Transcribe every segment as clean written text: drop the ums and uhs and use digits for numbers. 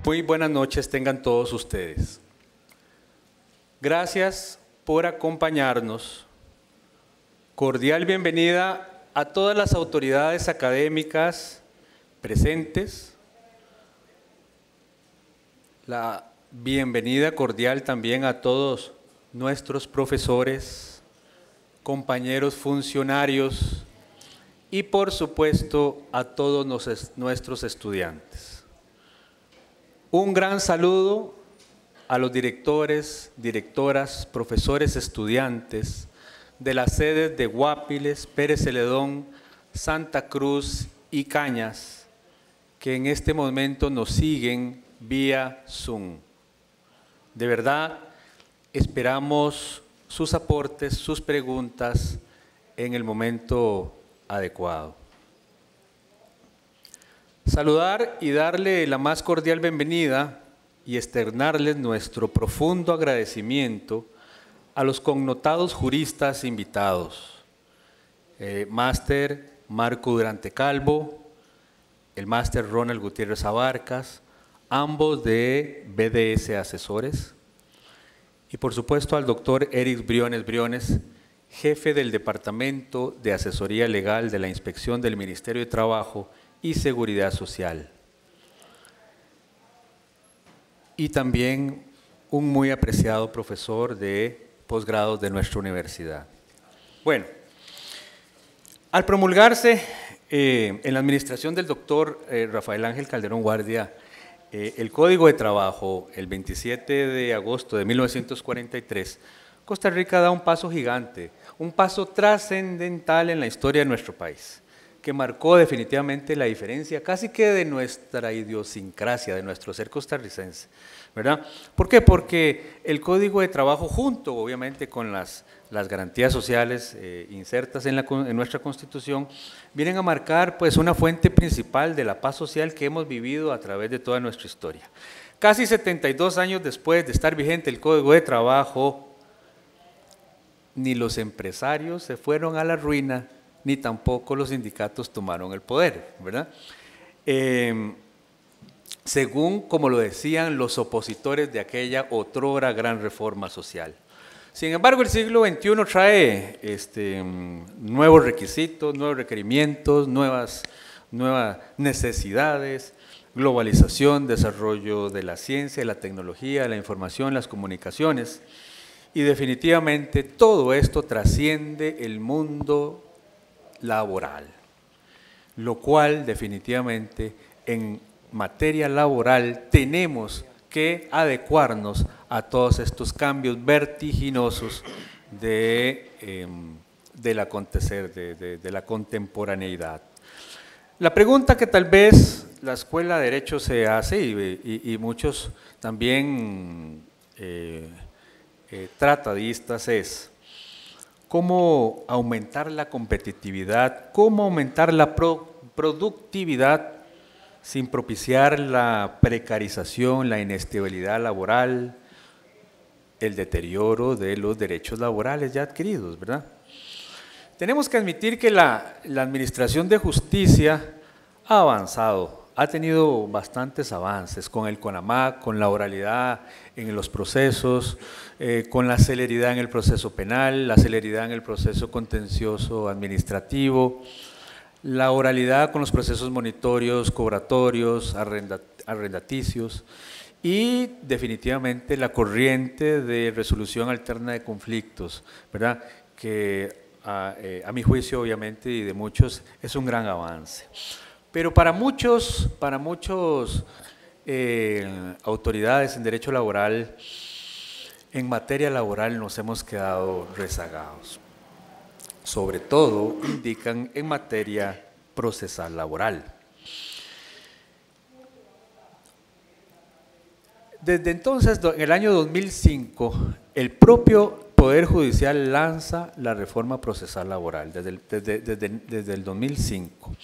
Muy buenas noches tengan todos ustedes. Gracias por acompañarnos. Cordial bienvenida a todas las autoridades académicas presentes. La bienvenida cordial también a todos nuestros profesores, compañeros funcionarios y por supuesto a todos nuestros estudiantes. Un gran saludo a los directores, directoras, profesores, estudiantes de las sedes de Guapiles, Pérez Celedón, Santa Cruz y Cañas, que en este momento nos siguen vía Zoom. De verdad, esperamos sus aportes, sus preguntas en el momento adecuado. Saludar y darle la más cordial bienvenida y externarles nuestro profundo agradecimiento a los connotados juristas invitados, máster Marco Durante Calvo, el máster Ronald Gutiérrez Abarcas, ambos de BDS Asesores, y por supuesto al doctor Eric Briones, jefe del Departamento de Asesoría Legal de la Inspección del Ministerio de Trabajo y Seguridad Social. Y también un muy apreciado profesor de posgrados de nuestra universidad. Bueno, al promulgarse en la administración del doctor Rafael Ángel Calderón Guardia, el Código de Trabajo, el 27 de agosto de 1943, Costa Rica da un paso gigante, un paso trascendental en la historia de nuestro país, que marcó definitivamente la diferencia casi que de nuestra idiosincrasia, de nuestro ser costarricense, ¿verdad? ¿Por qué? Porque el Código de Trabajo, junto obviamente con las garantías sociales insertas en nuestra Constitución, vienen a marcar pues una fuente principal de la paz social que hemos vivido a través de toda nuestra historia. Casi 72 años después de estar vigente el Código de Trabajo, ni los empresarios se fueron a la ruina, ni tampoco los sindicatos tomaron el poder, ¿verdad? Según, como lo decían los opositores de aquella otrora gran reforma social. Sin embargo, el siglo XXI trae nuevos requisitos, nuevos requerimientos, nuevas necesidades, globalización, desarrollo de la ciencia, la tecnología, la información, las comunicaciones, y definitivamente todo esto trasciende el mundo laboral, lo cual definitivamente en materia laboral tenemos que adecuarnos a todos estos cambios vertiginosos del acontecer, de la contemporaneidad. La pregunta que tal vez la Escuela de Derecho se hace y muchos también tratadistas es: ¿cómo aumentar la competitividad? ¿Cómo aumentar la productividad sin propiciar la precarización, la inestabilidad laboral, el deterioro de los derechos laborales ya adquiridos, ¿verdad? Tenemos que admitir que la Administración de Justicia ha avanzado, ha tenido bastantes avances con el CONAMAC, con la oralidad en los procesos, con la celeridad en el proceso penal, la celeridad en el proceso contencioso administrativo, la oralidad con los procesos monitorios, cobratorios, arrendaticios y definitivamente la corriente de resolución alterna de conflictos, ¿verdad? Que a mi juicio obviamente y de muchos es un gran avance. Pero para muchos autoridades en derecho laboral, en materia laboral nos hemos quedado rezagados. Sobre todo, indican en materia procesal laboral. Desde entonces, en el año 2005, el propio Poder Judicial lanza la reforma procesal laboral, desde el 2005.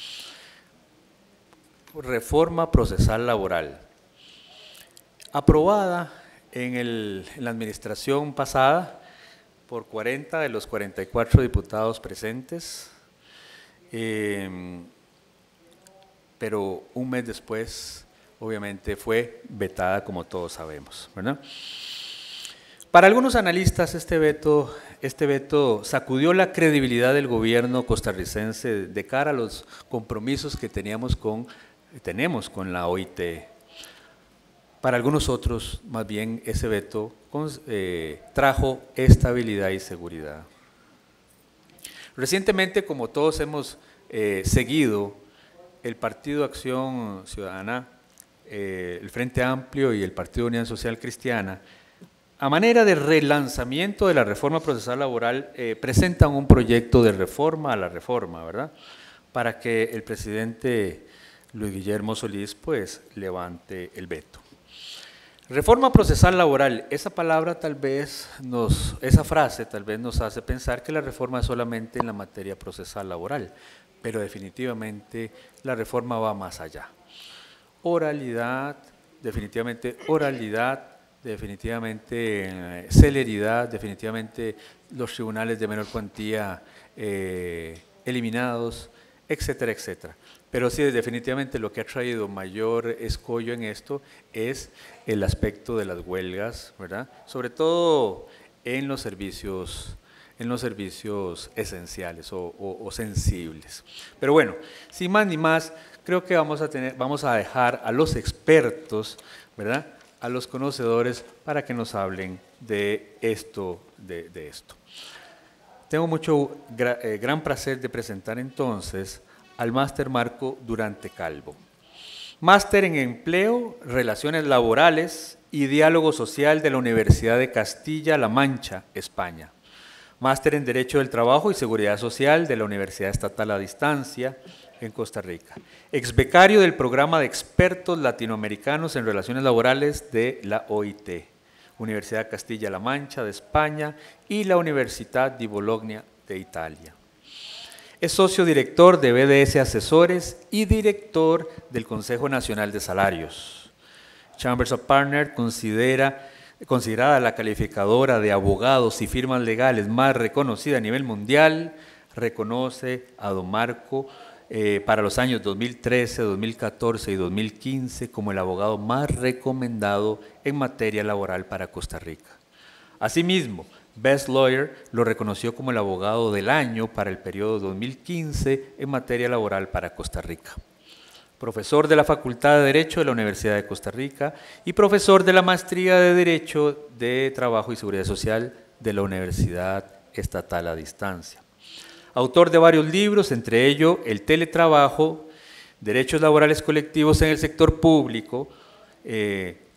Reforma procesal laboral, aprobada en la administración pasada por 40 de los 44 diputados presentes, pero un mes después obviamente fue vetada, como todos sabemos, ¿verdad? Para algunos analistas este veto sacudió la credibilidad del gobierno costarricense de cara a los compromisos que tenemos con la OIT. Para algunos otros, más bien, ese veto trajo estabilidad y seguridad. Recientemente, como todos hemos seguido, el Partido Acción Ciudadana, el Frente Amplio y el Partido Unidad Social Cristiana, a manera de relanzamiento de la reforma procesal laboral, presentan un proyecto de reforma a la reforma, ¿verdad? Para que el presidente Luis Guillermo Solís, pues, levante el veto. Reforma procesal laboral, esa palabra tal vez esa frase tal vez nos hace pensar que la reforma es solamente en la materia procesal laboral, pero definitivamente la reforma va más allá. Oralidad, definitivamente celeridad, definitivamente los tribunales de menor cuantía eliminados, etcétera, etcétera. Pero sí, definitivamente lo que ha traído mayor escollo en esto es el aspecto de las huelgas, ¿verdad? Sobre todo en los servicios esenciales o sensibles. Pero bueno, sin más ni más, creo que vamos a dejar a los expertos, ¿verdad?, a los conocedores para que nos hablen de esto. Tengo gran placer de presentar entonces al máster Marco Durante Calvo. Máster en Empleo, Relaciones Laborales y Diálogo Social de la Universidad de Castilla-La Mancha, España. Máster en Derecho del Trabajo y Seguridad Social de la Universidad Estatal a Distancia, en Costa Rica. Exbecario del Programa de Expertos Latinoamericanos en Relaciones Laborales de la OIT, Universidad Castilla-La Mancha de España y la Università di Bologna de Italia. Es socio director de BDS Asesores y director del Consejo Nacional de Salarios. Chambers of Partners considerada la calificadora de abogados y firmas legales más reconocida a nivel mundial, reconoce a don Marco para los años 2013, 2014 y 2015 como el abogado más recomendado en materia laboral para Costa Rica. Asimismo, Best Lawyer lo reconoció como el abogado del año para el periodo 2015 en materia laboral para Costa Rica. Profesor de la Facultad de Derecho de la Universidad de Costa Rica y profesor de la Maestría de Derecho de Trabajo y Seguridad Social de la Universidad Estatal a Distancia. Autor de varios libros, entre ellos El teletrabajo, Derechos laborales colectivos en el sector público,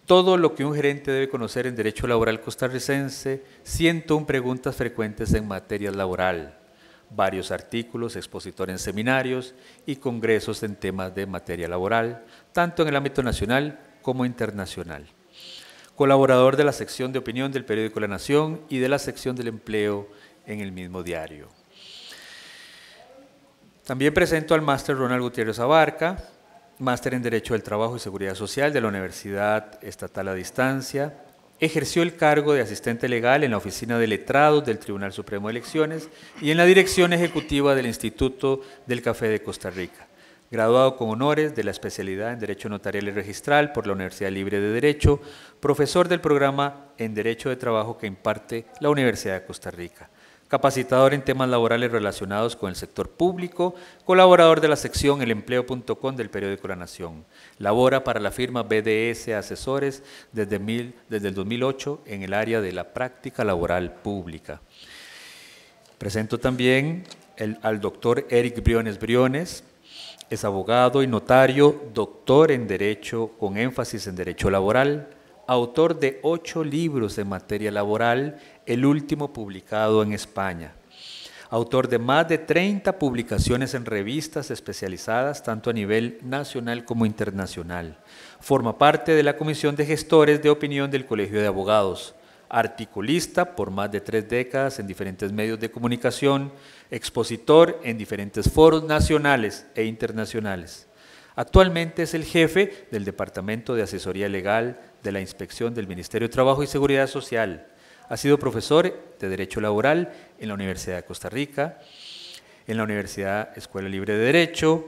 todo lo que un gerente debe conocer en derecho laboral costarricense, 101 preguntas frecuentes en materia laboral, varios artículos, expositor en seminarios y congresos en temas de materia laboral, tanto en el ámbito nacional como internacional. Colaborador de la sección de opinión del periódico La Nación y de la sección del empleo en el mismo diario. También presento al máster Ronald Gutiérrez Abarca, máster en Derecho del Trabajo y Seguridad Social de la Universidad Estatal a Distancia. Ejerció el cargo de asistente legal en la Oficina de Letrados del Tribunal Supremo de Elecciones y en la dirección ejecutiva del Instituto del Café de Costa Rica. Graduado con honores de la especialidad en Derecho Notarial y Registral por la Universidad Libre de Derecho, profesor del programa en Derecho de Trabajo que imparte la Universidad de Costa Rica. Capacitador en temas laborales relacionados con el sector público, colaborador de la sección elempleo.com del periódico La Nación. Labora para la firma BDS Asesores desde el 2008 en el área de la práctica laboral pública. Presento también al doctor Eric Briones. Es abogado y notario, doctor en Derecho con énfasis en Derecho Laboral, autor de 8 libros en materia laboral, el último publicado en España. Autor de más de 30 publicaciones en revistas especializadas, tanto a nivel nacional como internacional. Forma parte de la Comisión de Gestores de Opinión del Colegio de Abogados. Articulista por más de 3 décadas en diferentes medios de comunicación. Expositor en diferentes foros nacionales e internacionales. Actualmente es el jefe del Departamento de Asesoría Legal de la Inspección del Ministerio de Trabajo y Seguridad Social. Ha sido profesor de Derecho Laboral en la Universidad de Costa Rica, en la Universidad Escuela Libre de Derecho,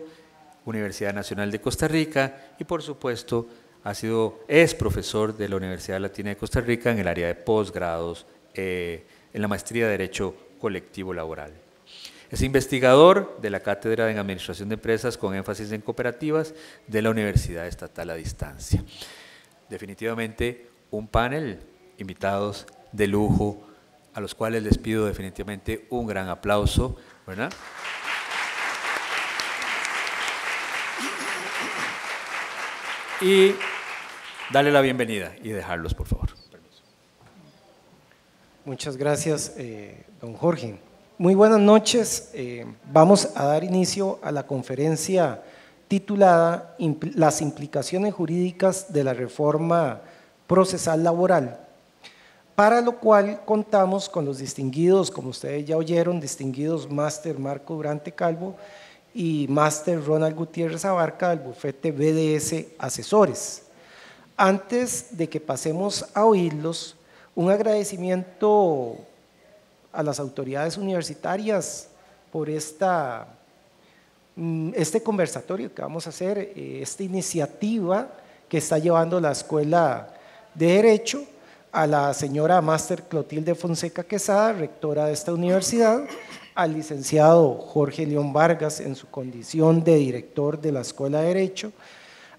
Universidad Nacional de Costa Rica y por supuesto es profesor de la Universidad Latina de Costa Rica en el área de posgrados en la maestría de Derecho Colectivo Laboral. Es investigador de la Cátedra en Administración de Empresas con énfasis en cooperativas de la Universidad Estatal a Distancia. Definitivamente un panel, invitados de lujo, a los cuales les pido definitivamente un gran aplauso, ¿verdad? Y darle la bienvenida y dejarlos, por favor. Muchas gracias, don Jorge. Muy buenas noches. Vamos a dar inicio a la conferencia titulada Las implicaciones jurídicas de la reforma procesal laboral, para lo cual contamos con los distinguidos, como ustedes ya oyeron, distinguidos máster Marco Durante Calvo y máster Ronald Gutiérrez Abarca del bufete BDS Asesores. Antes de que pasemos a oírlos, un agradecimiento a las autoridades universitarias por este conversatorio que vamos a hacer, esta iniciativa que está llevando la Escuela de Derecho, a la señora máster Clotilde Fonseca Quesada, rectora de esta universidad, al licenciado Jorge León Vargas en su condición de director de la Escuela de Derecho,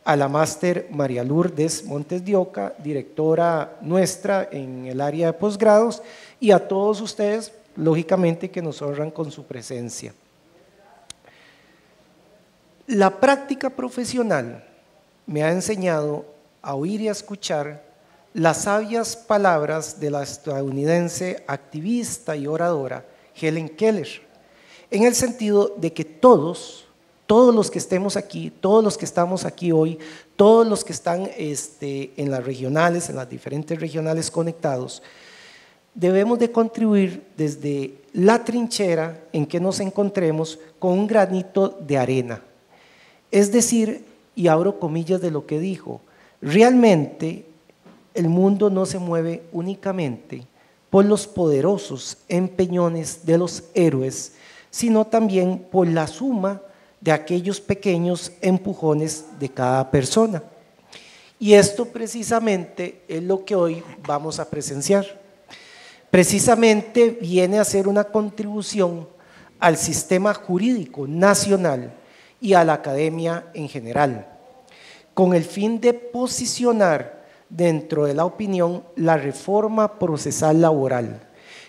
a la máster María Lourdes Montes de Oca, directora nuestra en el área de posgrados, y a todos ustedes, lógicamente, que nos honran con su presencia. La práctica profesional me ha enseñado a oír y a escuchar las sabias palabras de la estadounidense activista y oradora Helen Keller, en el sentido de que todos los que estemos aquí, todos los que estamos aquí hoy, todos los que están en las regionales, en las diferentes regionales conectados, debemos de contribuir desde la trinchera en que nos encontremos con un granito de arena. Es decir, y abro comillas de lo que dijo, realmente el mundo no se mueve únicamente por los poderosos empeñones de los héroes, sino también por la suma de aquellos pequeños empujones de cada persona. Y esto precisamente es lo que hoy vamos a presenciar. Precisamente viene a ser una contribución al sistema jurídico nacional y a la academia en general, con el fin de posicionar dentro de la opinión la reforma procesal laboral,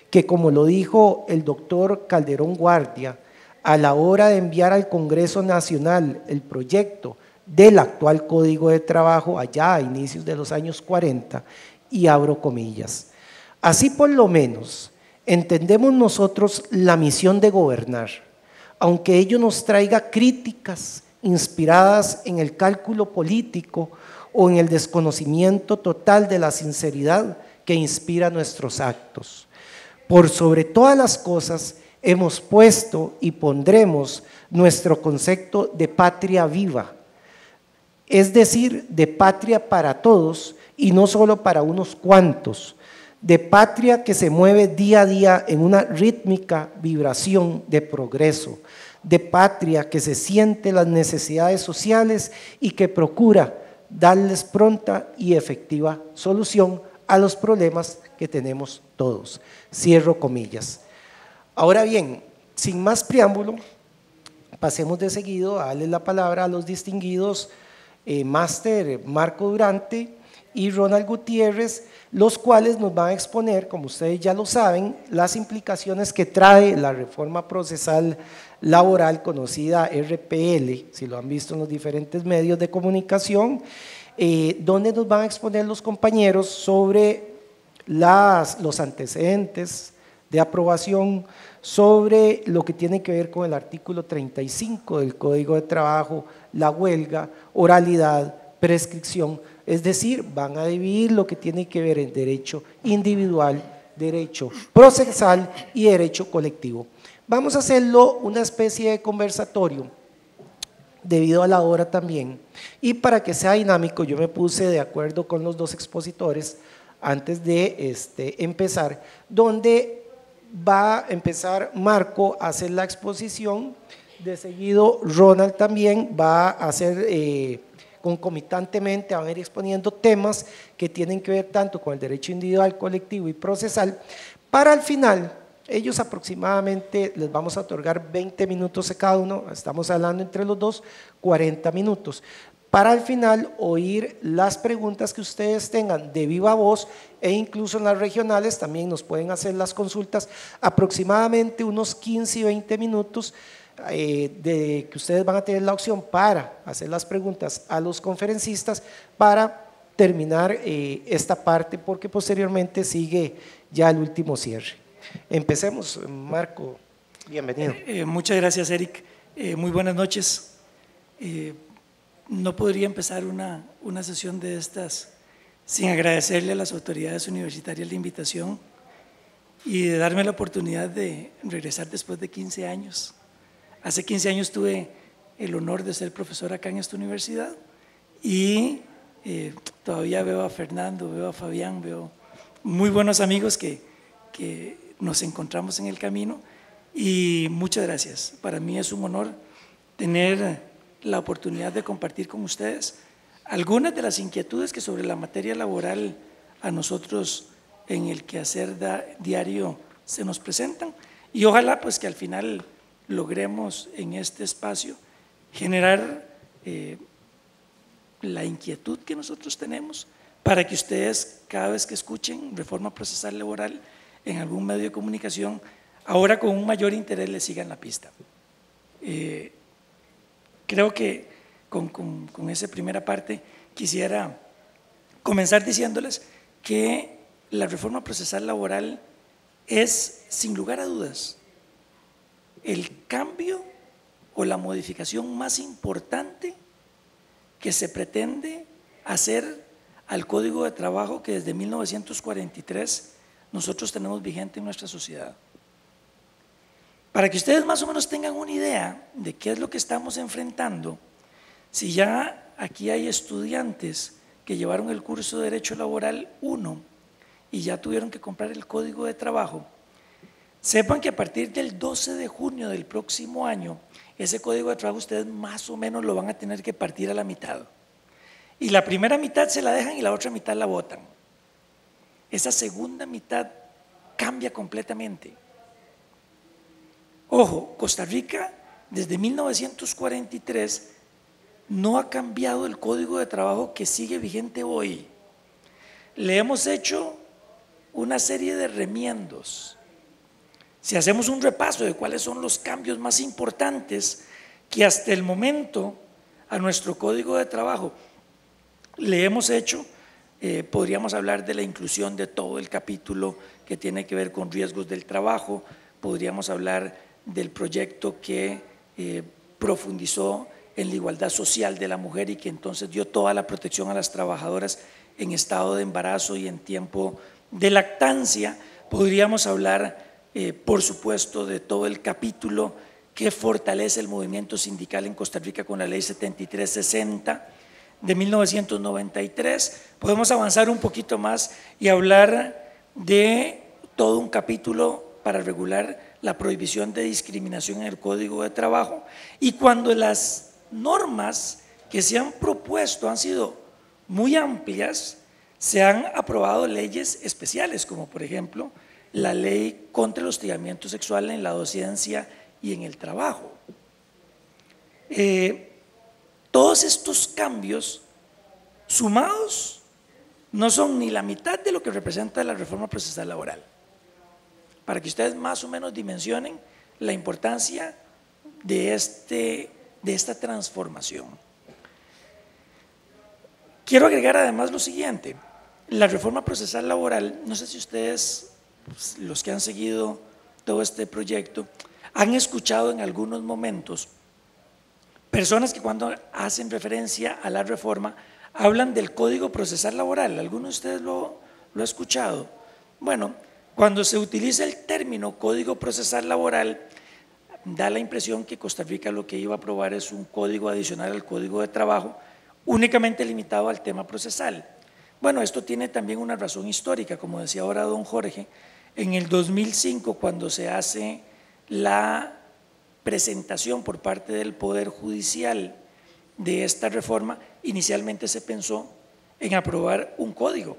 que como lo dijo el doctor Calderón Guardia, a la hora de enviar al Congreso Nacional el proyecto del actual Código de Trabajo allá a inicios de los años 40, y abro comillas, así por lo menos entendemos nosotros la misión de gobernar, aunque ello nos traiga críticas inspiradas en el cálculo político o en el desconocimiento total de la sinceridad que inspira nuestros actos. Por sobre todas las cosas hemos puesto y pondremos nuestro concepto de patria viva, es decir, de patria para todos y no solo para unos cuantos, de patria que se mueve día a día en una rítmica vibración de progreso, de patria que se siente las necesidades sociales y que procura darles pronta y efectiva solución a los problemas que tenemos todos. Cierro comillas. Ahora bien, sin más preámbulo, pasemos de seguido a darle la palabra a los distinguidos máster Marco Durante y Ronald Gutiérrez, los cuales nos van a exponer, como ustedes ya lo saben, las implicaciones que trae la reforma procesal laboral conocida RPL, si lo han visto en los diferentes medios de comunicación, donde nos van a exponer los compañeros sobre los antecedentes de aprobación, sobre lo que tiene que ver con el artículo 35 del Código de Trabajo, la huelga, oralidad, prescripción, es decir, van a dividir lo que tiene que ver en derecho individual, derecho procesal y derecho colectivo. Vamos a hacerlo una especie de conversatorio, debido a la hora también, y para que sea dinámico yo me puse de acuerdo con los dos expositores antes de donde va a empezar Marco a hacer la exposición De seguido, Ronald también va a hacer concomitantemente, a ir exponiendo temas que tienen que ver tanto con el derecho individual, colectivo y procesal. Para el final, ellos aproximadamente les vamos a otorgar 20 minutos a cada uno, estamos hablando entre los dos, 40 minutos. Para al final oír las preguntas que ustedes tengan de viva voz e incluso en las regionales también nos pueden hacer las consultas, aproximadamente unos 15 y 20 minutos de que ustedes van a tener la opción para hacer las preguntas a los conferencistas para terminar esta parte, porque posteriormente sigue ya el último cierre. Empecemos, Marco, bienvenido. Muchas gracias, Eric. Muy buenas noches. No podría empezar una sesión de estas sin agradecerle a las autoridades universitarias la invitación y de darme la oportunidad de regresar después de 15 años. Hace 15 años tuve el honor de ser profesor acá en esta universidad y todavía veo a Fernando, veo a Fabián, veo muy buenos amigos que nos encontramos en el camino y muchas gracias. Para mí es un honor tener la oportunidad de compartir con ustedes algunas de las inquietudes que sobre la materia laboral a nosotros en el quehacer diario se nos presentan y ojalá pues que al final logremos en este espacio generar la inquietud que nosotros tenemos para que ustedes cada vez que escuchen reforma procesal laboral en algún medio de comunicación, ahora con un mayor interés le sigan la pista. Creo que con esa primera parte quisiera comenzar diciéndoles que la reforma procesal laboral es, sin lugar a dudas, el cambio o la modificación más importante que se pretende hacer al Código de Trabajo que desde 1943 nosotros tenemos vigente en nuestra sociedad. Para que ustedes más o menos tengan una idea de qué es lo que estamos enfrentando, si ya aquí hay estudiantes que llevaron el curso de Derecho Laboral 1 y ya tuvieron que comprar el Código de Trabajo, sepan que a partir del 12 de junio del próximo año, ese Código de Trabajo ustedes más o menos lo van a tener que partir a la mitad. Y la primera mitad se la dejan y la otra mitad la botan. Esa segunda mitad cambia completamente. Ojo, Costa Rica desde 1943 no ha cambiado el Código de Trabajo que sigue vigente hoy. Le hemos hecho una serie de remiendos. Si hacemos un repaso de cuáles son los cambios más importantes que hasta el momento a nuestro Código de Trabajo le hemos hecho, podríamos hablar de la inclusión de todo el capítulo que tiene que ver con riesgos del trabajo, podríamos hablar del proyecto que profundizó en la igualdad social de la mujer y que entonces dio toda la protección a las trabajadoras en estado de embarazo y en tiempo de lactancia. Podríamos hablar, por supuesto, de todo el capítulo que fortalece el movimiento sindical en Costa Rica con la ley 7360 de 1993. Podemos avanzar un poquito más y hablar de todo un capítulo para regular la prohibición de discriminación en el Código de Trabajo, y cuando las normas que se han propuesto han sido muy amplias, se han aprobado leyes especiales, como por ejemplo la ley contra el hostigamiento sexual en la docencia y en el trabajo. Todos estos cambios sumados no son ni la mitad de lo que representa la reforma procesal laboral, para que ustedes más o menos dimensionen la importancia de esta transformación. Quiero agregar además lo siguiente: la reforma procesal laboral, no sé si ustedes, los que han seguido todo este proyecto, han escuchado en algunos momentos personas que cuando hacen referencia a la reforma hablan del Código Procesal Laboral. ¿Alguno de ustedes lo ha escuchado? Bueno, cuando se utiliza el término Código Procesal Laboral, da la impresión que Costa Rica lo que iba a aprobar es un código adicional al Código de Trabajo, únicamente limitado al tema procesal. Bueno, esto tiene también una razón histórica, como decía ahora don Jorge. En el 2005, cuando se hace la presentación por parte del Poder Judicial de esta reforma, inicialmente se pensó en aprobar un código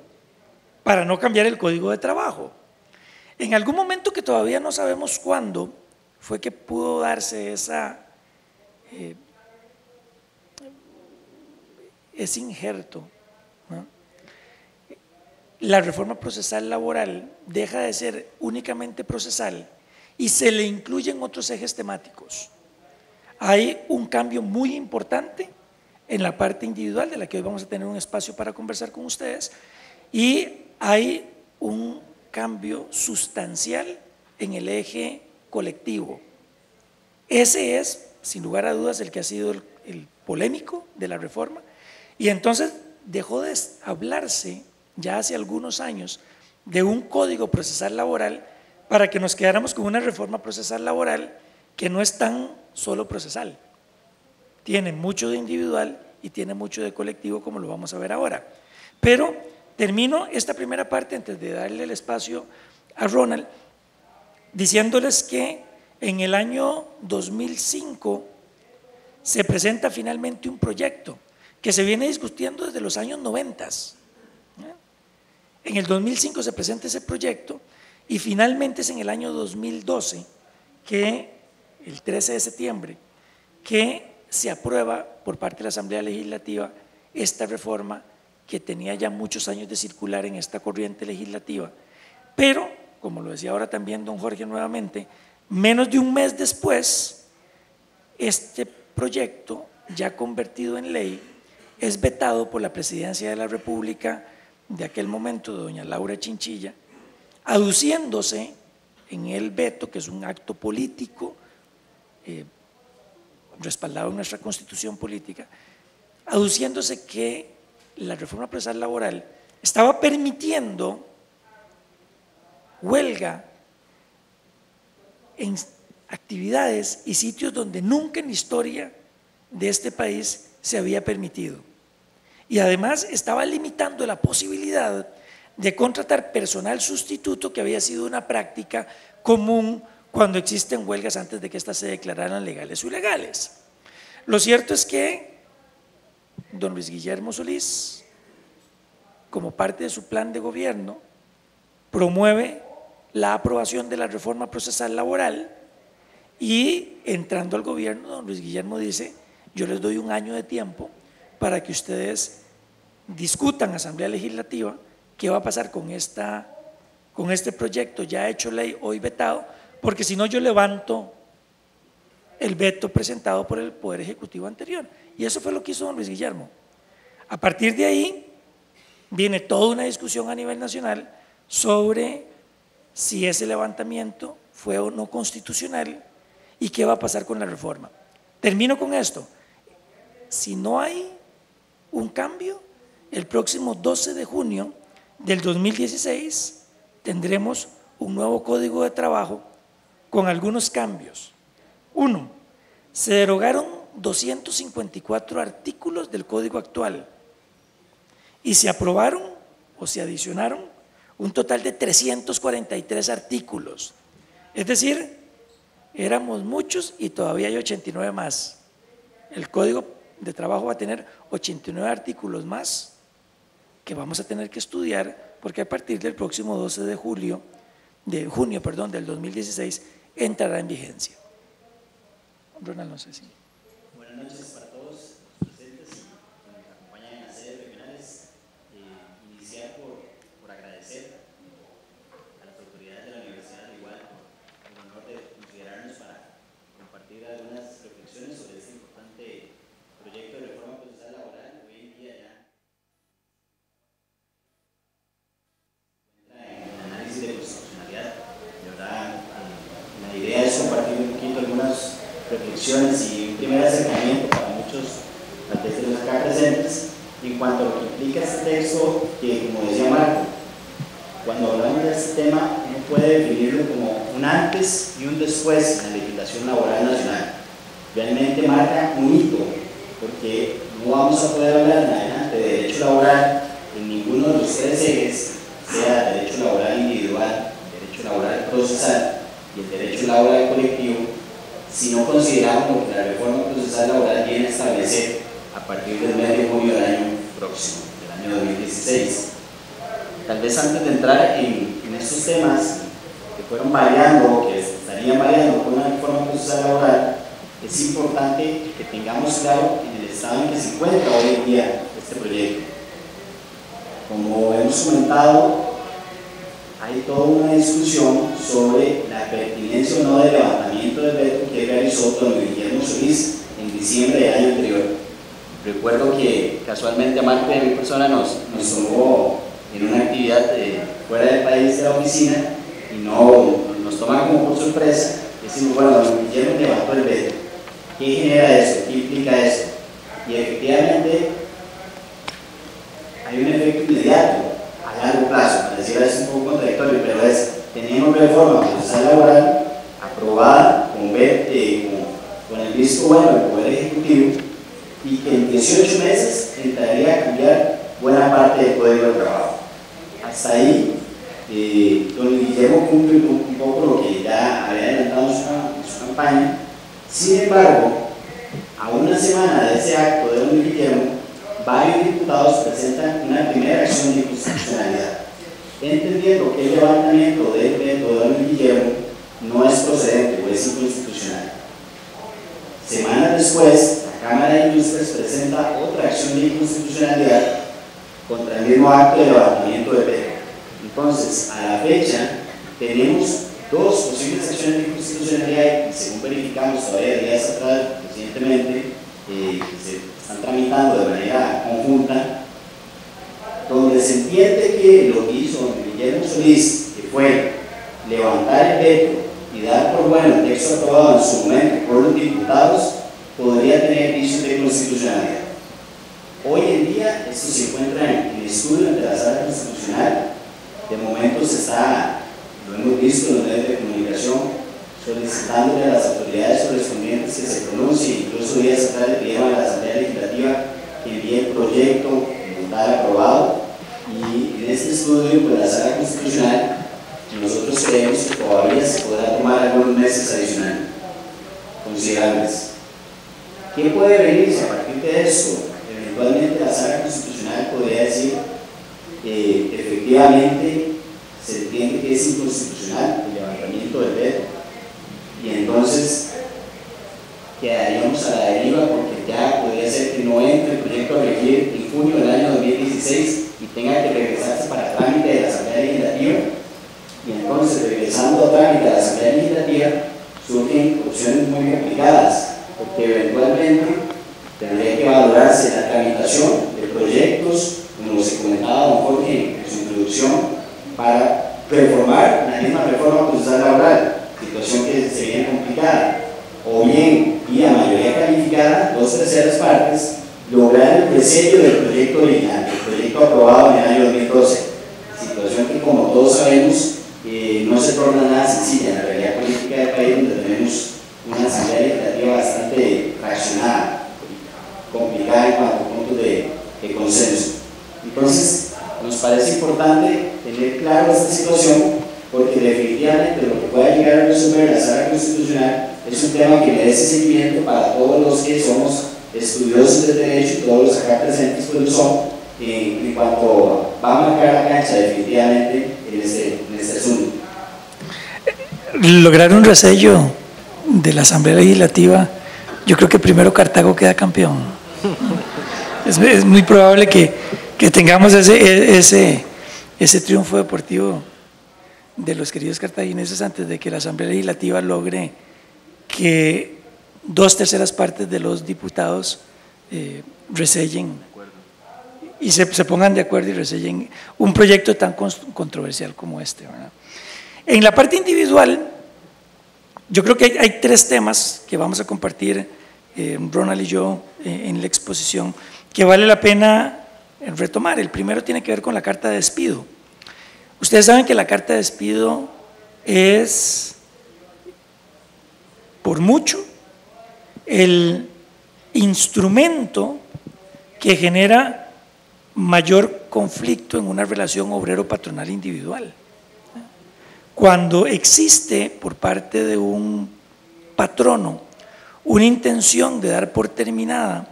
para no cambiar el Código de Trabajo. En algún momento, que todavía no sabemos cuándo, fue que pudo darse ese injerto, ¿no? La reforma procesal laboral deja de ser únicamente procesal y se le incluyen otros ejes temáticos. Hay un cambio muy importante en la parte individual, de la que hoy vamos a tener un espacio para conversar con ustedes, y hay un cambio sustancial en el eje colectivo. Ese es, sin lugar a dudas, el que ha sido el polémico de la reforma, y entonces dejó de hablarse ya hace algunos años de un código procesal laboral para que nos quedáramos con una reforma procesal laboral que no es tan solo procesal, tiene mucho de individual y tiene mucho de colectivo, como lo vamos a ver ahora. Pero termino esta primera parte, antes de darle el espacio a Ronald, diciéndoles que en el año 2005 se presenta finalmente un proyecto que se viene discutiendo desde los años 90. En el 2005 se presenta ese proyecto y finalmente es en el año 2012, que el 13 de septiembre, que se aprueba por parte de la Asamblea Legislativa esta reforma que tenía ya muchos años de circular en esta corriente legislativa. Pero, como lo decía ahora también don Jorge nuevamente, menos de un mes después, este proyecto, ya convertido en ley, es vetado por la Presidencia de la República de aquel momento, doña Laura Chinchilla, aduciéndose en el veto, que es un acto político respaldado en nuestra Constitución política, aduciéndose que la reforma procesal laboral estaba permitiendo huelga en actividades y sitios donde nunca en la historia de este país se había permitido. Y además estaba limitando la posibilidad de contratar personal sustituto, que había sido una práctica común cuando existen huelgas antes de que éstas se declararan legales o ilegales. Lo cierto es que don Luis Guillermo Solís, como parte de su plan de gobierno, promueve la aprobación de la reforma procesal laboral y, entrando al gobierno, don Luis Guillermo dice: yo les doy un año de tiempo para que ustedes discutan en Asamblea Legislativa qué va a pasar con este proyecto ya hecho ley, hoy vetado, porque si no yo levanto el veto presentado por el Poder Ejecutivo anterior. Y eso fue lo que hizo don Luis Guillermo. A partir de ahí viene toda una discusión a nivel nacional sobre si ese levantamiento fue o no constitucional y qué va a pasar con la reforma. Termino con esto: si no hay un cambio, el próximo 12 de junio del 2016 tendremos un nuevo Código de Trabajo con algunos cambios. Uno, se derogaron 254 artículos del Código actual y se aprobaron o se adicionaron un total de 343 artículos. Es decir, éramos muchos y todavía hay 89 más. El Código de Trabajo va a tener 89 artículos más que vamos a tener que estudiar, porque a partir del próximo 12 de junio del 2016 entrará en vigencia. Ronald, no sé si. Buenas noches para todos los presentes y quienes nos acompañan en las sedes regionales. Iniciar por agradecer a las autoridades de la universidad, igual por el honor de considerarnos para compartir algunas reflexiones sobre este importante proyecto de reforma procesal laboral. Hoy en día ya entra en análisis de constitucionalidad. De verdad, la idea es compartir un poquito algunas reflexiones y un primer acercamiento para muchos de los acá presentes en cuanto a lo que implica este texto, que, como decía Marco, cuando hablamos de este tema uno puede definirlo como un antes y un después en la legislación laboral nacional. Realmente marca un hito, porque no vamos a poder hablar en adelante de derecho laboral en ninguno de los tres ejes, sea derecho laboral individual, derecho laboral procesal y el derecho laboral colectivo, si no consideramos lo que la reforma procesal laboral viene a establecer a partir del mes de junio del año próximo, del año 2016. Tal vez antes de entrar en estos temas que fueron variando, que estarían variando con una reforma procesal laboral, es importante que tengamos claro en el estado en que se encuentra hoy en día este proyecto. Como hemos comentado, hay toda una discusión sobre la pertinencia o no del levantamiento del veto que realizó don Guillermo Solís en diciembre del año anterior. Recuerdo que casualmente a Marco y a mi persona nos tomó en una actividad fuera del país de la oficina y nos toma como por sorpresa. Decimos, bueno, don Guillermo levantó el veto. ¿Qué genera eso? ¿Qué implica eso? Y efectivamente hay un efecto inmediato a largo plazo. Pareciera es un poco contradictorio, pero tenemos reforma procesal laboral aprobada con el visto bueno del Poder Ejecutivo y que en 18 meses entraría a cambiar buena parte del Código de Trabajo. Hasta ahí, don Guillermo cumple un poco lo que ya había adelantado en su campaña. Sin embargo, a una semana de ese acto de don Guillermo, varios diputados presentan una primera acción de inconstitucionalidad, entendiendo que el levantamiento del veto de don Guillermo no es procedente o es inconstitucional. Semanas después, la Cámara de Industrias presenta otra acción de inconstitucionalidad contra el mismo acto de levantamiento del veto. Entonces, a la fecha, tenemos dos posibles acciones de inconstitucionalidad y según verificamos todavía días atrás, recientemente, que se están tramitando de manera conjunta, donde se entiende que lo que hizo don Guillermo Solís, que fue levantar el veto y dar por bueno el texto aprobado en su momento por los diputados, podría tener vicios de constitucionalidad. Hoy en día esto se encuentra en estudio ante la Sala Constitucional. De momento se está, lo hemos visto en los medios de comunicación, solicitándole a las autoridades correspondientes que se pronuncien. Incluso días atrás le pidieron a la Asamblea Legislativa que envíe el proyecto como tal aprobado, y en este estudio pues la Sala Constitucional nosotros creemos que todavía se podrá tomar algunos meses adicionales considerables. ¿Qué puede venirse a partir de esto? Eventualmente la Sala Constitucional podría decir que efectivamente se entiende que es inconstitucional el levantamiento del veto, y entonces quedaríamos a la deriva, porque ya podría ser que no entre el proyecto a regir en junio del año 2016 y tenga que regresarse para trámite de la Asamblea Legislativa, y entonces regresando a trámite de la Asamblea Legislativa surgen opciones muy complicadas, porque eventualmente tendría que valorarse la tramitación de proyectos, como se comentaba don Jorge en su introducción, para reformar la misma reforma procesal laboral, situación que sería complicada, o bien vía mayoría calificada, 2/3 partes, lograr el presello del proyecto original, el proyecto aprobado en el año 2012, situación que como todos sabemos no se torna nada sencilla en la realidad política del país, donde tenemos una Asamblea Legislativa bastante fraccionada, complicada en cuanto a puntos de consenso. Entonces, nos parece importante tener claro esta situación, porque definitivamente lo que pueda llegar a resolver la Sala Constitucional es un tema que merece seguimiento para todos los que somos estudiosos del derecho, y todos los acá presentes pues lo son, en cuanto va a marcar la cancha definitivamente en este asunto. Lograr un resello de la Asamblea Legislativa, yo creo que primero Cartago queda campeón. Es muy probable que tengamos ese triunfo deportivo de los queridos cartagineses antes de que la Asamblea Legislativa logre que 2/3 partes de los diputados resellen y se pongan de acuerdo y resellen un proyecto tan controversial como este, ¿verdad? En la parte individual, yo creo que hay 3 temas que vamos a compartir Ronald y yo en la exposición, que vale la pena retomar. El primero tiene que ver con la carta de despido. Ustedes saben que la carta de despido es, por mucho, el instrumento que genera mayor conflicto en una relación obrero-patronal individual. Cuando existe por parte de un patrono una intención de dar por terminada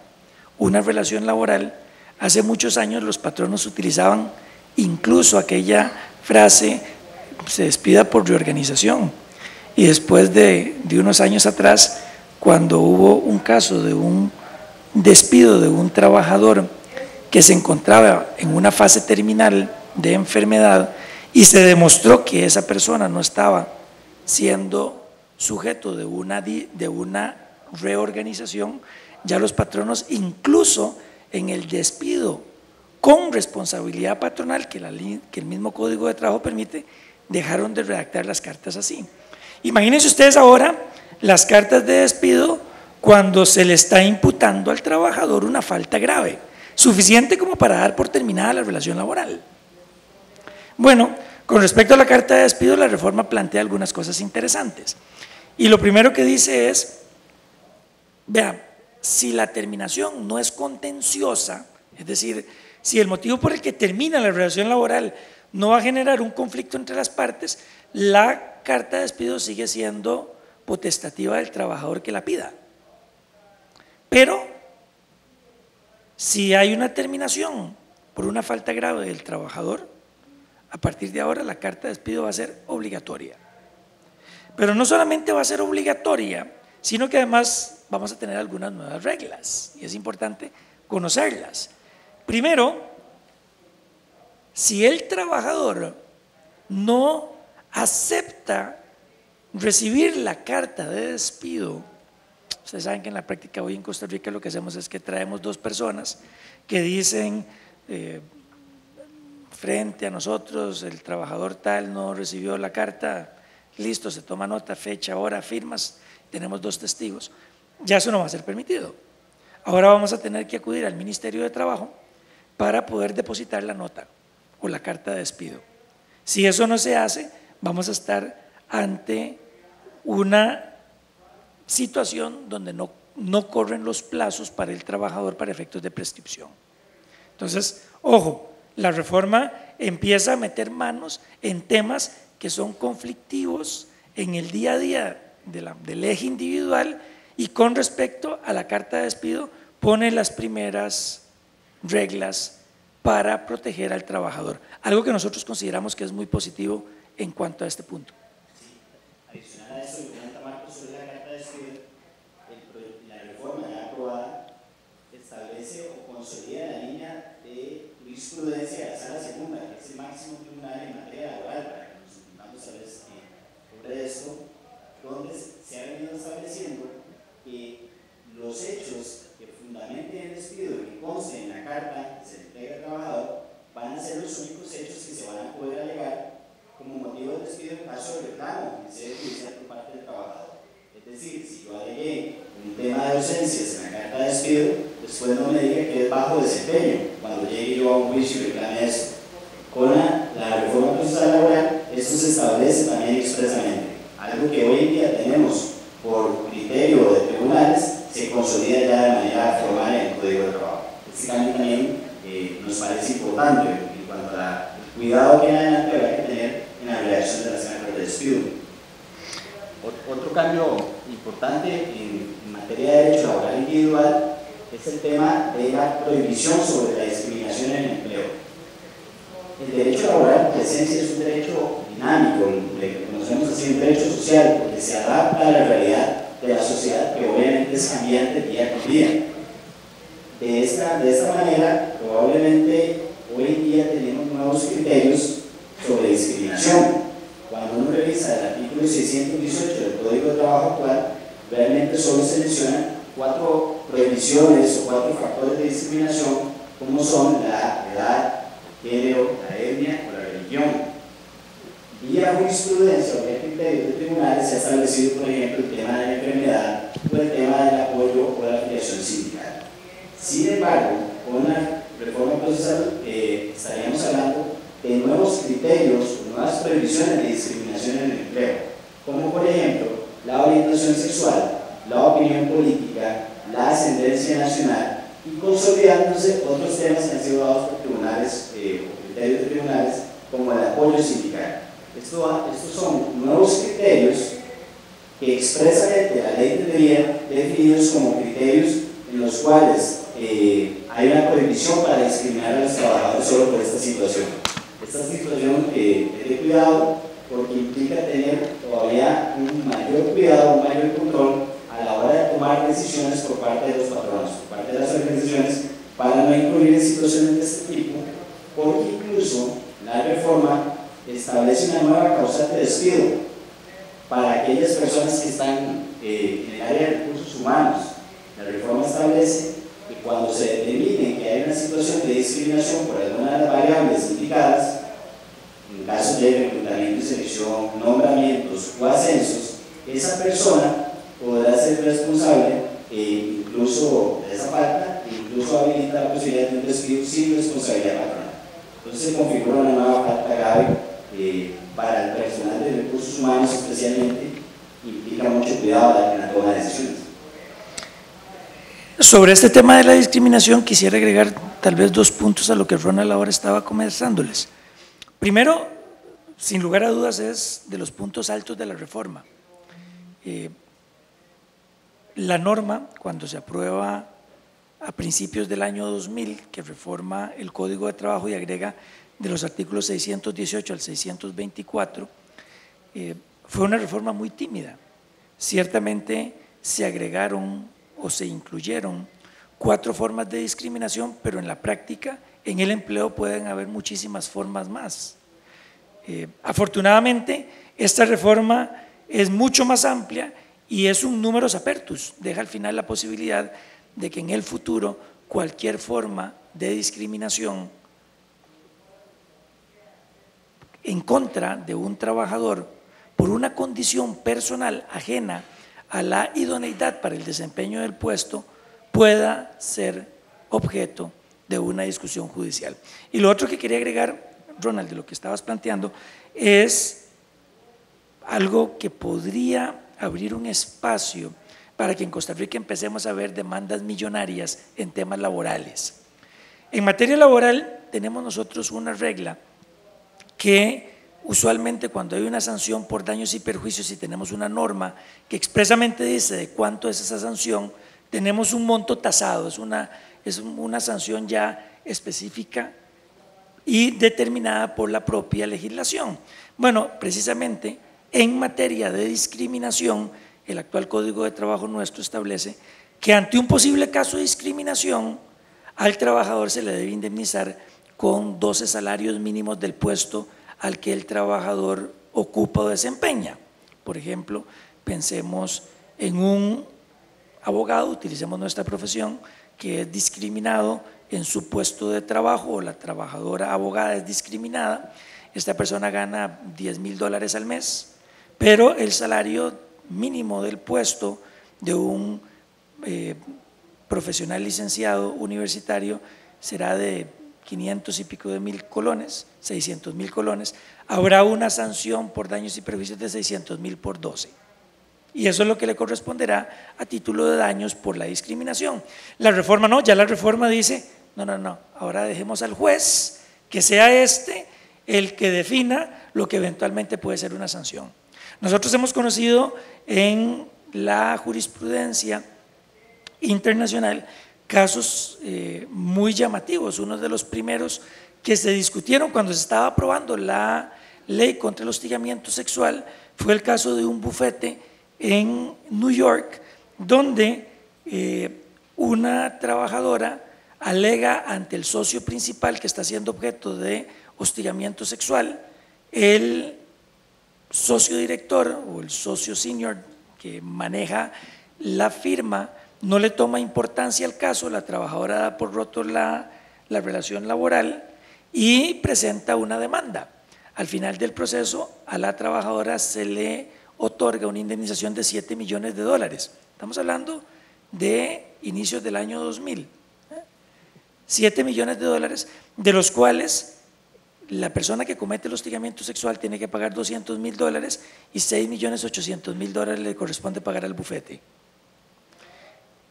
una relación laboral, hace muchos años los patronos utilizaban incluso aquella frase, se despida por reorganización. Y después de unos años atrás, cuando hubo un caso de un despido de un trabajador que se encontraba en una fase terminal de enfermedad y se demostró que esa persona no estaba siendo sujeto de una reorganización, ya los patronos, incluso en el despido con responsabilidad patronal que el mismo Código de Trabajo permite, dejaron de redactar las cartas así. Imagínense ustedes ahora las cartas de despido cuando se le está imputando al trabajador una falta grave, suficiente como para dar por terminada la relación laboral. Bueno, con respecto a la carta de despido, la reforma plantea algunas cosas interesantes. Y lo primero que dice es, vea, si la terminación no es contenciosa, es decir, si el motivo por el que termina la relación laboral no va a generar un conflicto entre las partes, la carta de despido sigue siendo potestativa del trabajador que la pida. Pero si hay una terminación por una falta grave del trabajador, a partir de ahora la carta de despido va a ser obligatoria. Pero no solamente va a ser obligatoria, sino que además vamos a tener algunas nuevas reglas y es importante conocerlas. Primero, si el trabajador no acepta recibir la carta de despido, ustedes saben que en la práctica hoy en Costa Rica lo que hacemos es que traemos dos personas que dicen frente a nosotros el trabajador tal no recibió la carta, listo, se toma nota, fecha, hora, firmas, tenemos dos testigos. Ya eso no va a ser permitido. Ahora vamos a tener que acudir al Ministerio de Trabajo para poder depositar la nota o la carta de despido. Si eso no se hace, vamos a estar ante una situación donde no corren los plazos para el trabajador para efectos de prescripción. Entonces, ojo, la reforma empieza a meter manos en temas que son conflictivos en el día a día del eje individual y con respecto a la carta de despido pone las primeras reglas para proteger al trabajador, algo que nosotros consideramos que es muy positivo en cuanto a este punto. Sí, adicional a eso, comenta Marcos sobre la carta de despido, la reforma ya aprobada establece o consolida la línea de jurisprudencia de la Sala Segunda, que es el máximo tribunal en materia laboral, para que nos entendamos sobre esto, donde se ha venido estableciendo que los hechos que fundamenten el despido y que consten en la carta que se entrega al trabajador van a ser los únicos hechos que se van a poder alegar como motivo de despido en caso de reclamo en sede judicial por parte del trabajador. Es decir, si yo alegué un tema de ausencias en la carta de despido, después no me diga que es bajo desempeño cuando llegue yo a un juicio y reclame eso. Con la reforma procesal laboral, esto se establece también expresamente. Algo que hoy en día tenemos por criterio de tribunales, se consolida ya de manera formal en el Código de Trabajo. Este cambio también nos parece importante en cuanto al cuidado que en adelante habrá que tener en la redacción de las cartas de despido. Otro cambio importante en materia de derecho laboral individual es el tema de la prohibición sobre la discriminación en el empleo. El derecho laboral, por esencia, es un derecho dinámico, le conocemos así un derecho social, porque se adapta a la realidad de la sociedad, que obviamente es cambiante día con día. De esta manera, probablemente hoy en día tenemos nuevos criterios sobre discriminación. Cuando uno revisa el artículo 618 del Código de Trabajo actual, realmente solo se mencionan 4 prohibiciones o 4 factores de discriminación, como son la edad, género, la etnia o la religión. Vía jurisprudencia o vía criterios de tribunales se ha establecido, por ejemplo, el tema de la enfermedad o el tema del apoyo o la afiliación sindical. Sin embargo, con la reforma procesal estaríamos hablando de nuevos criterios o nuevas prohibiciones de discriminación en el empleo, como por ejemplo la orientación sexual, la opinión política, la ascendencia nacional y consolidándose otros temas que han sido dados por tribunales o criterios de tribunales como el apoyo sindical. Estos son nuevos criterios que expresamente la ley tendría definidos como criterios en los cuales hay una prohibición para discriminar a los trabajadores solo por esta situación. Esta situación es de cuidado porque implica tener todavía un mayor cuidado, un mayor control a la hora de tomar decisiones por parte de los patronos, por parte de las organizaciones, para no incurrir en situaciones de este tipo, porque incluso la reforma establece una nueva causa de despido para aquellas personas que están en el área de recursos humanos. La reforma establece que cuando se determine que hay una situación de discriminación por alguna de las variables indicadas, en casos de reclutamiento y selección, nombramientos o ascensos, esa persona podrá ser responsable incluso de esa falta, incluso habilita la posibilidad de un despido sin responsabilidad patronal. Entonces se configura una nueva falta grave para el personal de recursos humanos, especialmente, implica mucho cuidado en la toma de decisiones. Sobre este tema de la discriminación quisiera agregar tal vez 2 puntos a lo que Ronald ahora estaba conversándoles. Primero, sin lugar a dudas, es de los puntos altos de la reforma. La norma, cuando se aprueba a principios del año 2000, que reforma el Código de Trabajo y agrega de los artículos 618 al 624, fue una reforma muy tímida. Ciertamente se agregaron o se incluyeron 4 formas de discriminación, pero en la práctica, en el empleo pueden haber muchísimas formas más. Afortunadamente, esta reforma es mucho más amplia y es un numerus apertus, deja al final la posibilidad de que en el futuro cualquier forma de discriminación en contra de un trabajador por una condición personal ajena a la idoneidad para el desempeño del puesto pueda ser objeto de una discusión judicial. Y lo otro que quería agregar, Ronald, de lo que estabas planteando, es algo que podría abrir un espacio para que en Costa Rica empecemos a ver demandas millonarias en temas laborales. En materia laboral tenemos nosotros una regla que usualmente cuando hay una sanción por daños y perjuicios y tenemos una norma que expresamente dice de cuánto es esa sanción, tenemos un monto tasado, es una sanción ya específica y determinada por la propia legislación. Bueno, precisamente en materia de discriminación, el actual Código de Trabajo nuestro establece que ante un posible caso de discriminación, al trabajador se le debe indemnizar con 12 salarios mínimos del puesto al que el trabajador ocupa o desempeña. Por ejemplo, pensemos en un abogado, utilicemos nuestra profesión, que es discriminado en su puesto de trabajo, o la trabajadora abogada es discriminada. Esta persona gana $10,000 al mes, pero el salario mínimo del puesto de un profesional licenciado universitario será de 500 y pico de mil colones, 600,000 colones. Habrá una sanción por daños y perjuicios de 600,000 por 12. Y eso es lo que le corresponderá a título de daños por la discriminación. La reforma no, ya la reforma dice, no, ahora dejemos al juez que sea el que defina lo que eventualmente puede ser una sanción. Nosotros hemos conocido en la jurisprudencia internacional casos muy llamativos. Uno de los primeros que se discutieron cuando se estaba aprobando la ley contra el hostigamiento sexual fue el caso de un bufete en New York, donde una trabajadora alega ante el socio principal que está siendo objeto de hostigamiento sexual. El socio director o el socio senior que maneja la firma no le toma importancia al caso, la trabajadora da por roto la relación laboral y presenta una demanda. Al final del proceso a la trabajadora se le otorga una indemnización de $7 millones. Estamos hablando de inicios del año 2000. $7 millones, de los cuales la persona que comete el hostigamiento sexual tiene que pagar $200,000 y $6,800,000 le corresponde pagar al bufete.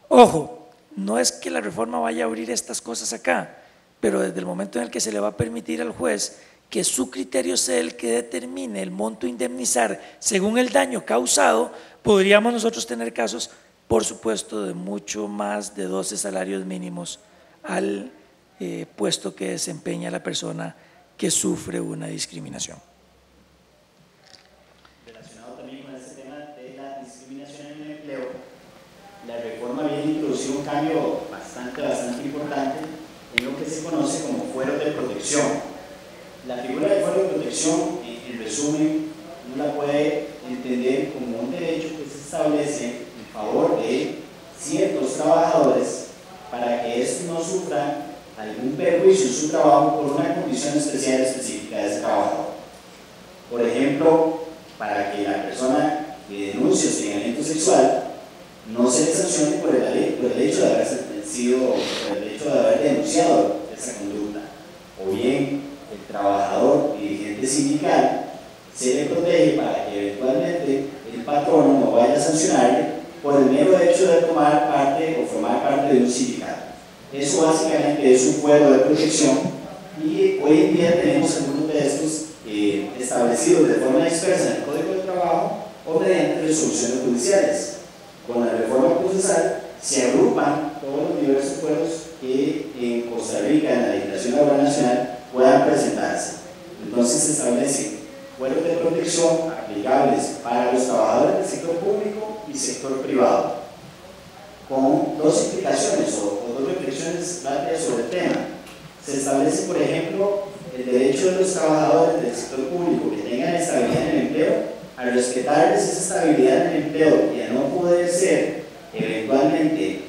Ojo, no es que la reforma vaya a abrir estas cosas acá, pero desde el momento en el que se le va a permitir al juez que su criterio sea el que determine el monto a indemnizar según el daño causado, Podríamos nosotros tener casos, por supuesto, de mucho más de 12 salarios mínimos al puesto que desempeña la persona que sufre una discriminación. Relacionado también con este tema de la discriminación en el empleo, la reforma viene a introducir un cambio bastante importante en lo que se conoce como fueros de protección. La figura de fuero de protección, en resumen, uno la puede entender como un derecho que se establece en favor de ciertos trabajadores para que estos no sufran algún perjuicio en su trabajo por una condición especial específica de ese trabajador. Por ejemplo, para que la persona que denuncia hostigamiento sexual no se le sancione por el hecho de haber denunciado esa conducta, o bien el trabajador dirigente sindical se le protege para que eventualmente el patrono no vaya a sancionarle por el mero hecho de tomar parte o formar parte de un sindicato. Eso básicamente es un fuero de protección, y hoy en día tenemos algunos de estos establecidos de forma dispersa en el Código de Trabajo o mediante resoluciones judiciales. Con la reforma procesal se agrupan todos los diversos fueros que en Costa Rica, en la legislación laboral nacional, puedan presentarse. Entonces se establecen fueros de protección aplicables para los trabajadores del sector público y sector privado, con dos implicaciones o dos reflexiones rápidas sobre el tema. Se establece, por ejemplo, el derecho de los trabajadores del sector público que tengan estabilidad en el empleo a respetarles esa estabilidad en el empleo y a no poder ser eventualmente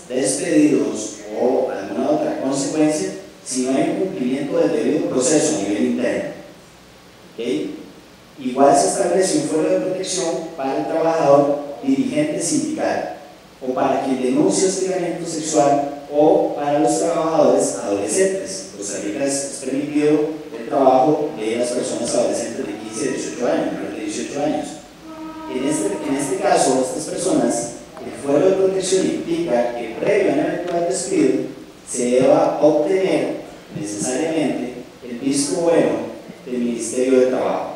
despedidos o alguna otra consecuencia si no hay cumplimiento del debido proceso a nivel interno. ¿Okay? Igual se establece un fuero de protección para el trabajador dirigente sindical, o para quien denuncia hostigamiento sexual, o para los trabajadores adolescentes. Costa Rica es permitido el trabajo de las personas adolescentes de 15 a 18 años, menores de 18 años. En este caso, estas personas, el fuero de protección implica que previo a un eventual despido se deba obtener necesariamente el visto bueno del Ministerio de Trabajo.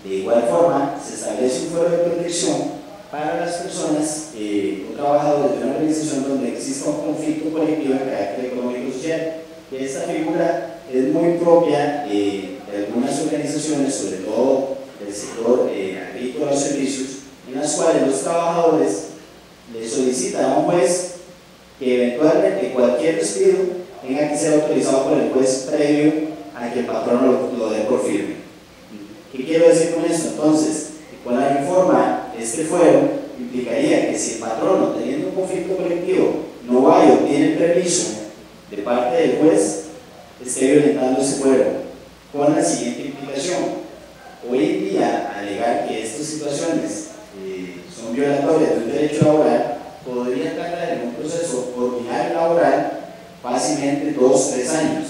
De igual forma, se establece un fuero de protección para las personas o trabajadores de una organización donde exista un conflicto colectivo de carácter económico y social. Que esta figura es muy propia de algunas organizaciones, sobre todo del sector agrícola o servicios, en las cuales los trabajadores le solicitan a un juez que eventualmente cualquier despido tenga que ser autorizado por el juez previo a que el patrono lo dé por firme. ¿Qué quiero decir con esto? Entonces, con la reforma, este fuero implicaría que si el patrono, teniendo un conflicto colectivo, no va y obtiene el permiso de parte del juez, esté violentando ese fuero, con la siguiente implicación. Hoy en día, alegar que estas situaciones son violatorias de un derecho laboral podría tardar en un proceso ordinario laboral fácilmente 2 o 3 años.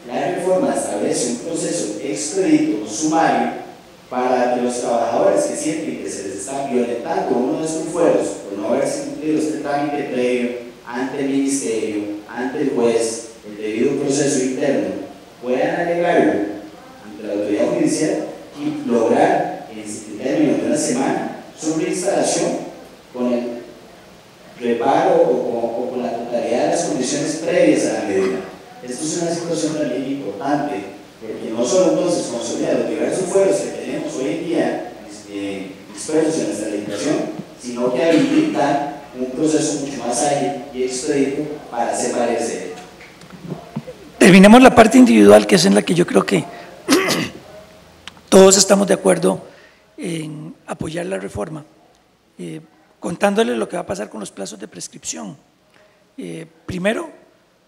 La reforma establece un proceso expedito, sumario, para que los trabajadores que sienten que se les está violentando uno de estos fueros por no haberse cumplido este trámite previo ante el ministerio, ante el juez, el debido proceso interno, puedan alegarlo ante la autoridad judicial y lograr en términos de una semana su reinstalación con el reparo o con la totalidad de las condiciones previas a la medida. Esto es una situación también importante, porque no solo entonces consolida los diversos fueros que tenemos hoy en día dispersos en nuestra legislación, sino que habilita un proceso mucho más ágil y expedito para hacer valer ese derecho. Terminemos la parte individual, que es en la que yo creo que todos estamos de acuerdo en apoyar la reforma, contándole lo que va a pasar con los plazos de prescripción. Primero,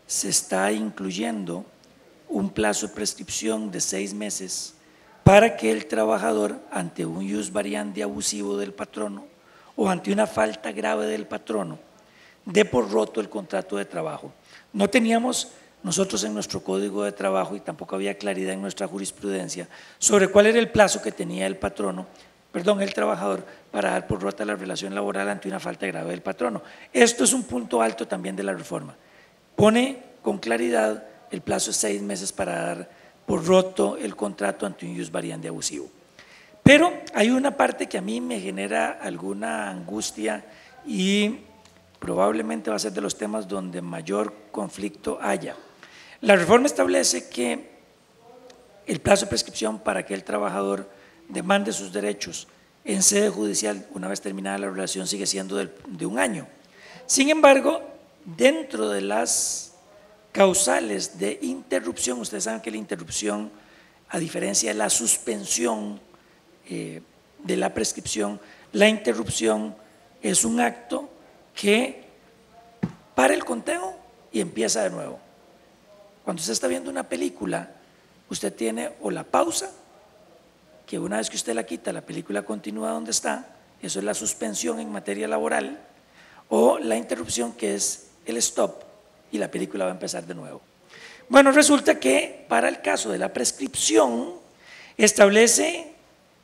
se está incluyendo un plazo de prescripción de 6 meses para que el trabajador, ante un ius variandi abusivo del patrono o ante una falta grave del patrono, dé por roto el contrato de trabajo. No teníamos nosotros en nuestro código de trabajo, y tampoco había claridad en nuestra jurisprudencia sobre cuál era el plazo que tenía el trabajador para dar por rota la relación laboral ante una falta grave del patrono. Esto es un punto alto también de la reforma. Pone con claridad el plazo de 6 meses para dar por roto el contrato ante un ius variandi abusivo. Pero hay una parte que a mí me genera alguna angustia y probablemente va a ser de los temas donde mayor conflicto haya. La reforma establece que el plazo de prescripción para que el trabajador demande sus derechos en sede judicial, una vez terminada la relación, sigue siendo de 1 año. Sin embargo, dentro de las causales de interrupción, ustedes saben que la interrupción, a diferencia de la suspensión de la prescripción, la interrupción es un acto que para el conteo y empieza de nuevo. Cuando usted está viendo una película, usted tiene o la pausa, que una vez que usted la quita, la película continúa donde está, eso es la suspensión en materia laboral, o la interrupción, que es el stop, y la película va a empezar de nuevo. Bueno, resulta que para el caso de la prescripción establece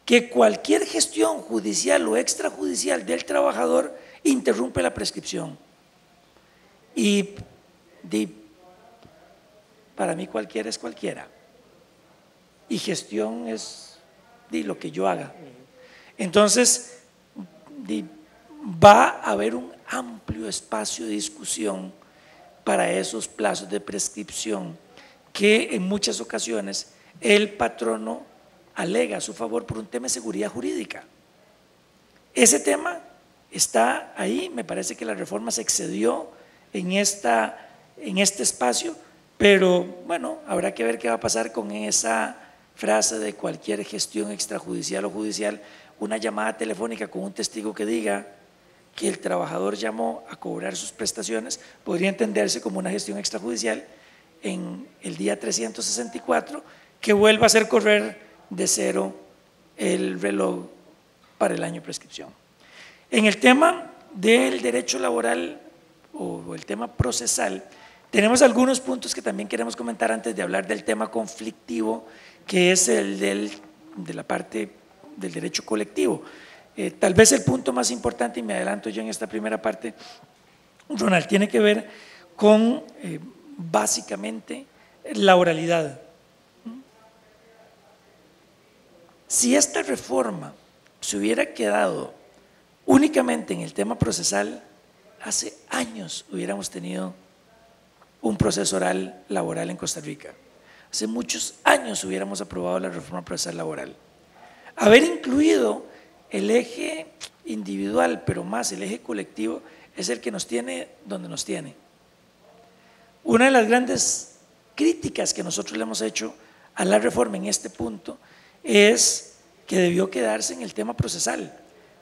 que cualquier gestión judicial o extrajudicial del trabajador interrumpe la prescripción. Y para mí cualquiera es cualquiera. Y gestión es lo que yo haga. Entonces, va a haber un amplio espacio de discusión para esos plazos de prescripción que en muchas ocasiones el patrono alega a su favor por un tema de seguridad jurídica. Ese tema está ahí, me parece que la reforma se excedió en este espacio, pero bueno, habrá que ver qué va a pasar con esa frase de cualquier gestión extrajudicial o judicial, una llamada telefónica con un testigo que diga que el trabajador llamó a cobrar sus prestaciones, podría entenderse como una gestión extrajudicial en el día 364, que vuelva a hacer correr de cero el reloj para el año de prescripción. En el tema del derecho laboral o el tema procesal, tenemos algunos puntos que también queremos comentar antes de hablar del tema conflictivo, que es el de la parte del derecho colectivo. Tal vez el punto más importante, y me adelanto yo en esta primera parte, Ronald, tiene que ver con básicamente la oralidad. Si esta reforma se hubiera quedado únicamente en el tema procesal, hace años hubiéramos tenido un proceso oral laboral en Costa Rica. Hace muchos años hubiéramos aprobado la reforma procesal laboral. Haber incluido el eje individual, pero más el eje colectivo, es el que nos tiene donde nos tiene. Una de las grandes críticas que nosotros le hemos hecho a la reforma en este punto es que debió quedarse en el tema procesal,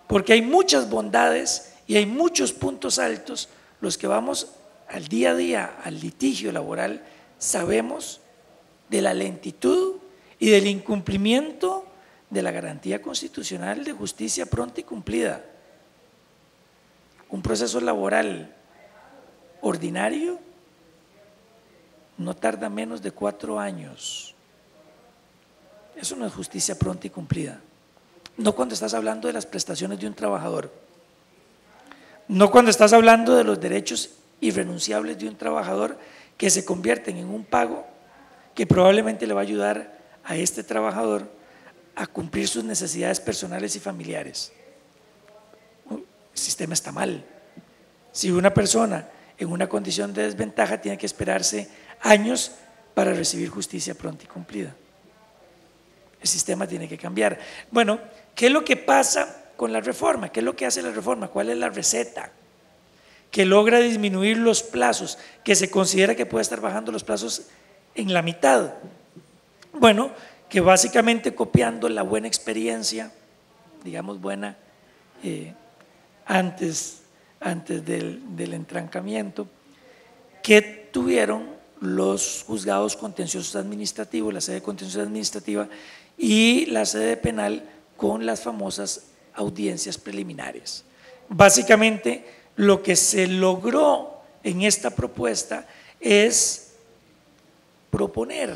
porque hay muchas bondades y hay muchos puntos altos. Los que vamos al día a día al litigio laboral sabemos de la lentitud y del incumplimiento de la garantía constitucional de justicia pronta y cumplida. Un proceso laboral ordinario no tarda menos de 4 años. Eso no es justicia pronta y cumplida. No cuando estás hablando de las prestaciones de un trabajador, no cuando estás hablando de los derechos irrenunciables de un trabajador que se convierten en un pago que probablemente le va a ayudar a este trabajador a cumplir sus necesidades personales y familiares. El sistema está mal. Si una persona en una condición de desventaja tiene que esperarse años para recibir justicia pronta y cumplida, el sistema tiene que cambiar. Bueno, ¿qué es lo que pasa con la reforma? ¿Qué es lo que hace la reforma? ¿Cuál es la receta? Que logra disminuir los plazos, que se considera que puede estar bajando los plazos en la mitad. Bueno, que básicamente copiando la buena experiencia, digamos buena, antes del entrancamiento, que tuvieron los juzgados contenciosos administrativos, la sede contenciosa administrativa y la sede penal con las famosas audiencias preliminares. Básicamente, lo que se logró en esta propuesta es proponer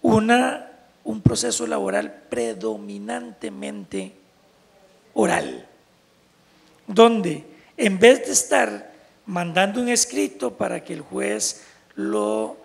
un proceso laboral predominantemente oral, donde en vez de estar mandando un escrito para que el juez lo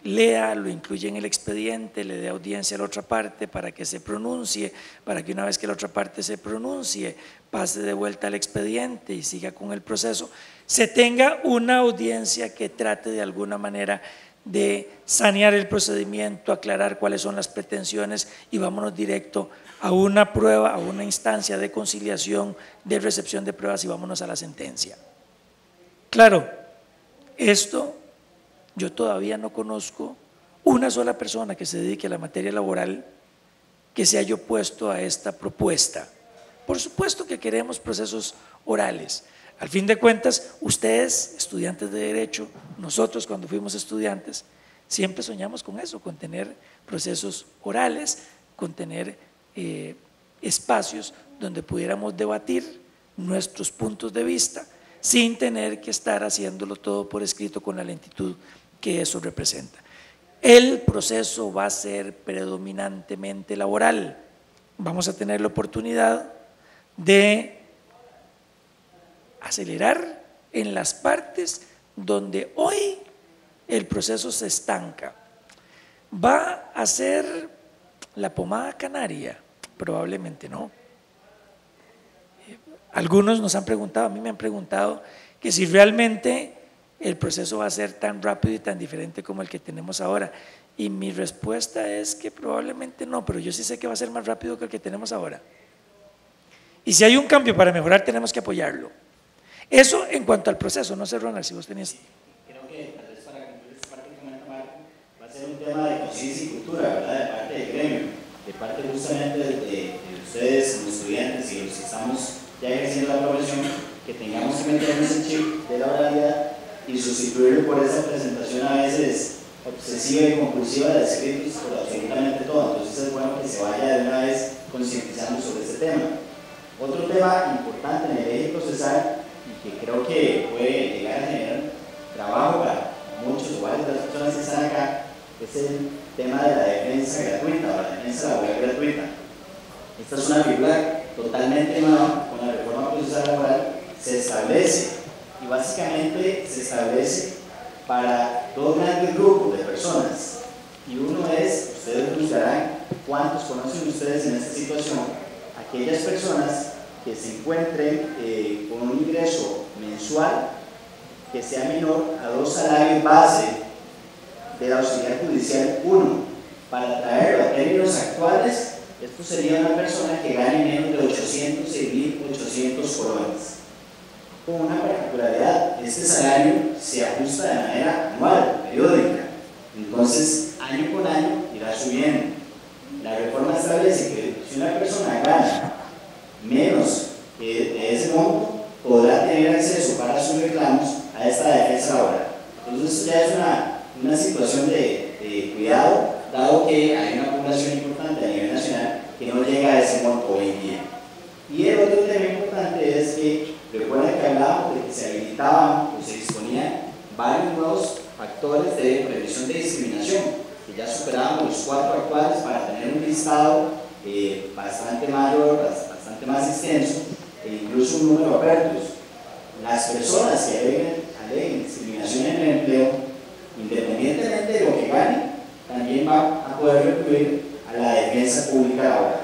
lea, lo incluya en el expediente, le dé audiencia a la otra parte para que se pronuncie, para que una vez que la otra parte se pronuncie, pase de vuelta al expediente y siga con el proceso, se tenga una audiencia que trate de alguna manera de sanear el procedimiento, aclarar cuáles son las pretensiones y vámonos directo a una prueba, a una instancia de conciliación, de recepción de pruebas y vámonos a la sentencia. Claro, esto yo todavía no conozco una sola persona que se dedique a la materia laboral que se haya opuesto a esta propuesta. Por supuesto que queremos procesos orales. Al fin de cuentas, ustedes, estudiantes de Derecho, nosotros cuando fuimos estudiantes, siempre soñamos con eso, con tener procesos orales, con tener espacios donde pudiéramos debatir nuestros puntos de vista sin tener que estar haciéndolo todo por escrito con la lentitud que eso representa. El proceso va a ser predominantemente laboral. Vamos a tener la oportunidad de acelerar en las partes donde hoy el proceso se estanca. ¿Va a ser la pomada canaria? Probablemente no. Algunos nos han preguntado, a mí me han preguntado que si realmente el proceso va a ser tan rápido y tan diferente como el que tenemos ahora. Y mi respuesta es que probablemente no, pero yo sí sé que va a ser más rápido que el que tenemos ahora. Y si hay un cambio para mejorar, tenemos que apoyarlo. Eso en cuanto al proceso, no sé, Ronald, si vos tenías… Creo que tal vez para concluir esta parte que comenta Marco, va a ser un tema de conciencia y cultura, ¿verdad? De parte del gremio, de parte justamente de ustedes como estudiantes y los que estamos ya ejerciendo la profesión, que tengamos que meternos el chip de la oralidad y sustituirlo por esa presentación a veces obsesiva y compulsiva de escritos por absolutamente todo. Entonces es bueno que se vaya de una vez concientizando sobre este tema. Otro tema importante en el eje procesal y que creo que puede llegar a generar trabajo para muchos o varias de las personas que están acá es el tema de la defensa gratuita o la defensa laboral gratuita. Esta es una figura totalmente nueva. Con la reforma procesal laboral se establece y básicamente se establece para dos grandes grupos de personas y uno es, ustedes juzgarán cuántos conocen ustedes en esta situación, aquellas personas que se encuentren con un ingreso mensual que sea menor a 2 salarios base del auxiliar judicial 1. Para traerlo a términos actuales, esto sería una persona que gane menos de 806.800 colones. Con una particularidad, este salario se ajusta de manera anual, periódica, entonces año con año irá subiendo. La reforma establece que si una persona gana menos que de ese monto, podrá tener acceso para sus reclamos a esta defensa laboral. Entonces esto ya es una situación de cuidado, dado que hay una población importante a nivel nacional que no llega a ese monto hoy en día. Y el otro tema importante es que recuerden que hablábamos de que se habilitaban o se disponían varios nuevos factores de prevención de discriminación, que ya superábamos los 4 actuales para tener un listado bastante mayor, bastante más extenso e incluso un número de apertos. Las personas que aleguen discriminación en el empleo, independientemente de lo que ganen, también van a poder recurrir a la defensa pública laboral.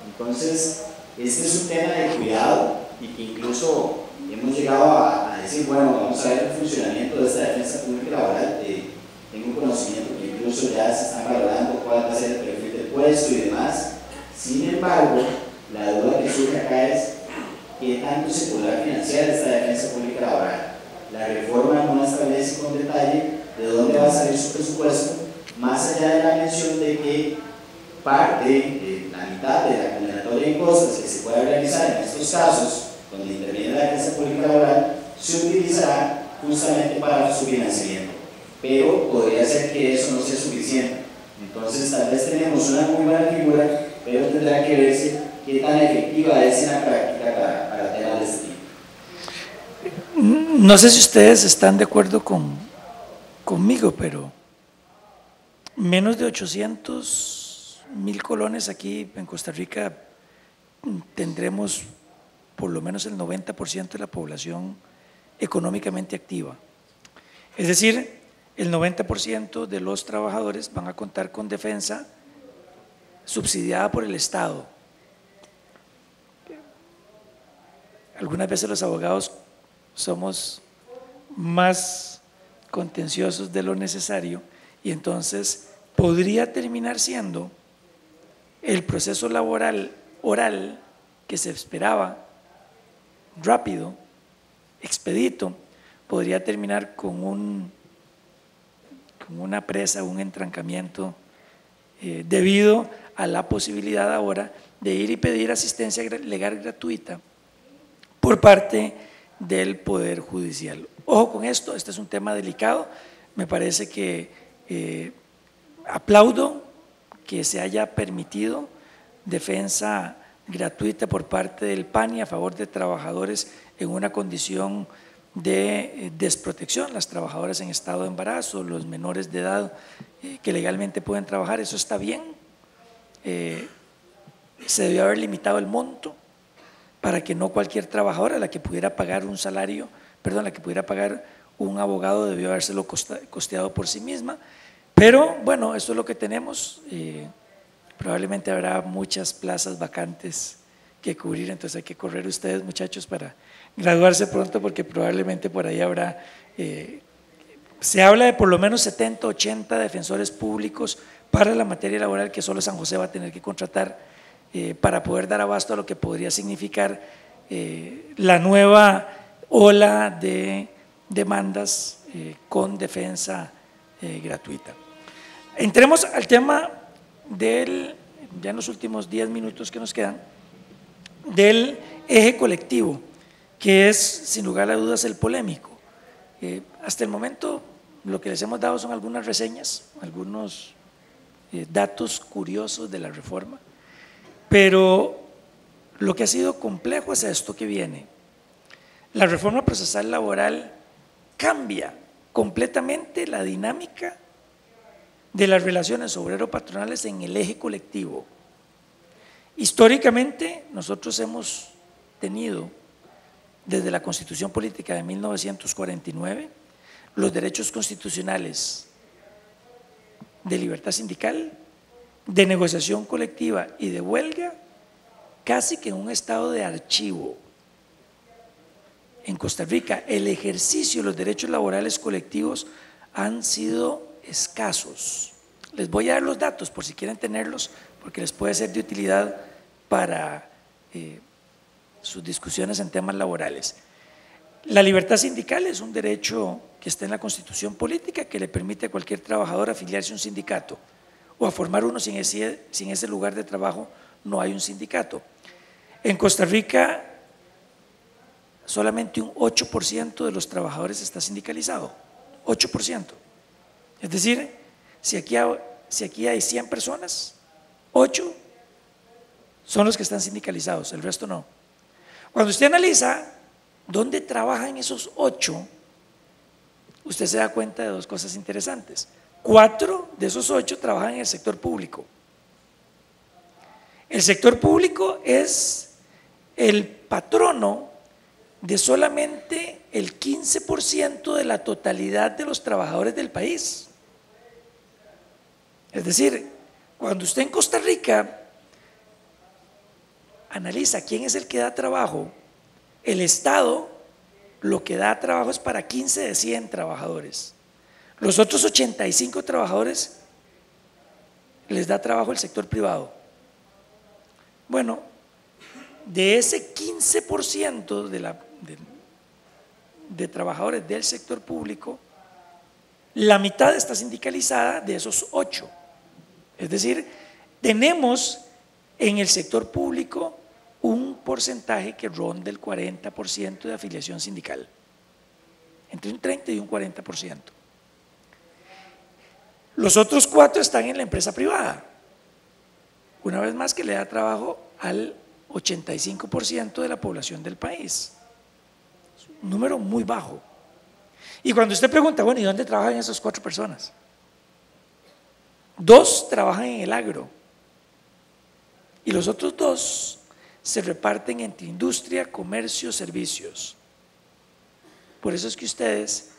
Entonces, este es un tema de cuidado y que incluso hemos llegado a decir, bueno, vamos a ver el funcionamiento de esta defensa pública laboral. Tengo conocimiento que incluso ya se están valorando cuál va a ser el perfil del puesto y demás. Sin embargo, la duda que surge acá es qué tanto se podrá financiar esta defensa pública laboral. La reforma no establece con detalle de dónde va a salir su presupuesto, más allá de la mención de que parte, la mitad de la condenatoria en costas que se pueda realizar en estos casos, donde interviene la defensa pública laboral, se utilizará justamente para su financiamiento. Pero podría ser que eso no sea suficiente. Entonces, tal vez tenemos una muy buena figura, pero tendrá que verse qué tan efectiva es en la práctica para temas de este tipo. No sé si ustedes están de acuerdo conmigo, pero menos de 800.000 colones aquí en Costa Rica tendremos por lo menos el 90% de la población económicamente activa. Es decir, el 90% de los trabajadores van a contar con defensa subsidiada por el Estado. Algunas veces los abogados somos más contenciosos de lo necesario y entonces podría terminar siendo el proceso laboral oral que se esperaba rápido, expedito, podría terminar con una presa, un entrancamiento debido a la posibilidad ahora de ir y pedir asistencia legal gratuita por parte del Poder Judicial. Ojo con esto, este es un tema delicado. Me parece que aplaudo que se haya permitido defensa gratuita por parte del PANI a favor de trabajadores en una condición de desprotección, las trabajadoras en estado de embarazo, los menores de edad que legalmente pueden trabajar, eso está bien. Se debió haber limitado el monto para que no cualquier trabajadora, la que pudiera pagar un salario, perdón, la que pudiera pagar un abogado debió habérselo costeado por sí misma. Pero bueno, eso es lo que tenemos. Probablemente habrá muchas plazas vacantes que cubrir, entonces hay que correr ustedes, muchachos, para graduarse pronto, porque probablemente por ahí habrá, se habla de por lo menos 70, 80 defensores públicos para la materia laboral que solo San José va a tener que contratar para poder dar abasto a lo que podría significar la nueva ola de demandas con defensa gratuita. Entremos al tema ya en los últimos 10 minutos que nos quedan, del eje colectivo, que es sin lugar a dudas el polémico. Hasta el momento lo que les hemos dado son algunas reseñas, algunos datos curiosos de la reforma, pero lo que ha sido complejo es esto que viene. La reforma procesal laboral cambia completamente la dinámica de las relaciones obrero-patronales en el eje colectivo. Históricamente nosotros hemos tenido desde la Constitución Política de 1949 los derechos constitucionales de libertad sindical, de negociación colectiva y de huelga casi que en un estado de archivo. En Costa Rica el ejercicio de los derechos laborales colectivos han sido escasos. Les voy a dar los datos por si quieren tenerlos, porque les puede ser de utilidad para sus discusiones en temas laborales. La libertad sindical es un derecho que está en la Constitución Política que le permite a cualquier trabajador afiliarse a un sindicato o a formar uno si en ese lugar de trabajo no hay un sindicato. En Costa Rica solamente un 8% de los trabajadores está sindicalizado, 8%. Es decir, si aquí hay 100 personas, 8 son los que están sindicalizados, el resto no. Cuando usted analiza dónde trabajan esos 8, usted se da cuenta de dos cosas interesantes. 4 de esos 8 trabajan en el sector público. El sector público es el patrono de solamente el 15% de la totalidad de los trabajadores del país. Es decir, cuando usted en Costa Rica analiza quién es el que da trabajo, el Estado lo que da trabajo es para 15 de 100 trabajadores. Los otros 85 trabajadores les da trabajo el sector privado. Bueno, de ese 15% de trabajadores del sector público, la mitad está sindicalizada de esos 8. Es decir, tenemos en el sector público un porcentaje que ronda el 40% de afiliación sindical, entre un 30 y un 40%. Los otros 4 están en la empresa privada, una vez más que le da trabajo al 85% de la población del país. Es un número muy bajo. Y cuando usted pregunta, bueno, ¿y dónde trabajan esas 4 personas? 2 trabajan en el agro y los otros 2 se reparten entre industria, comercio, servicios. Por eso es que ustedes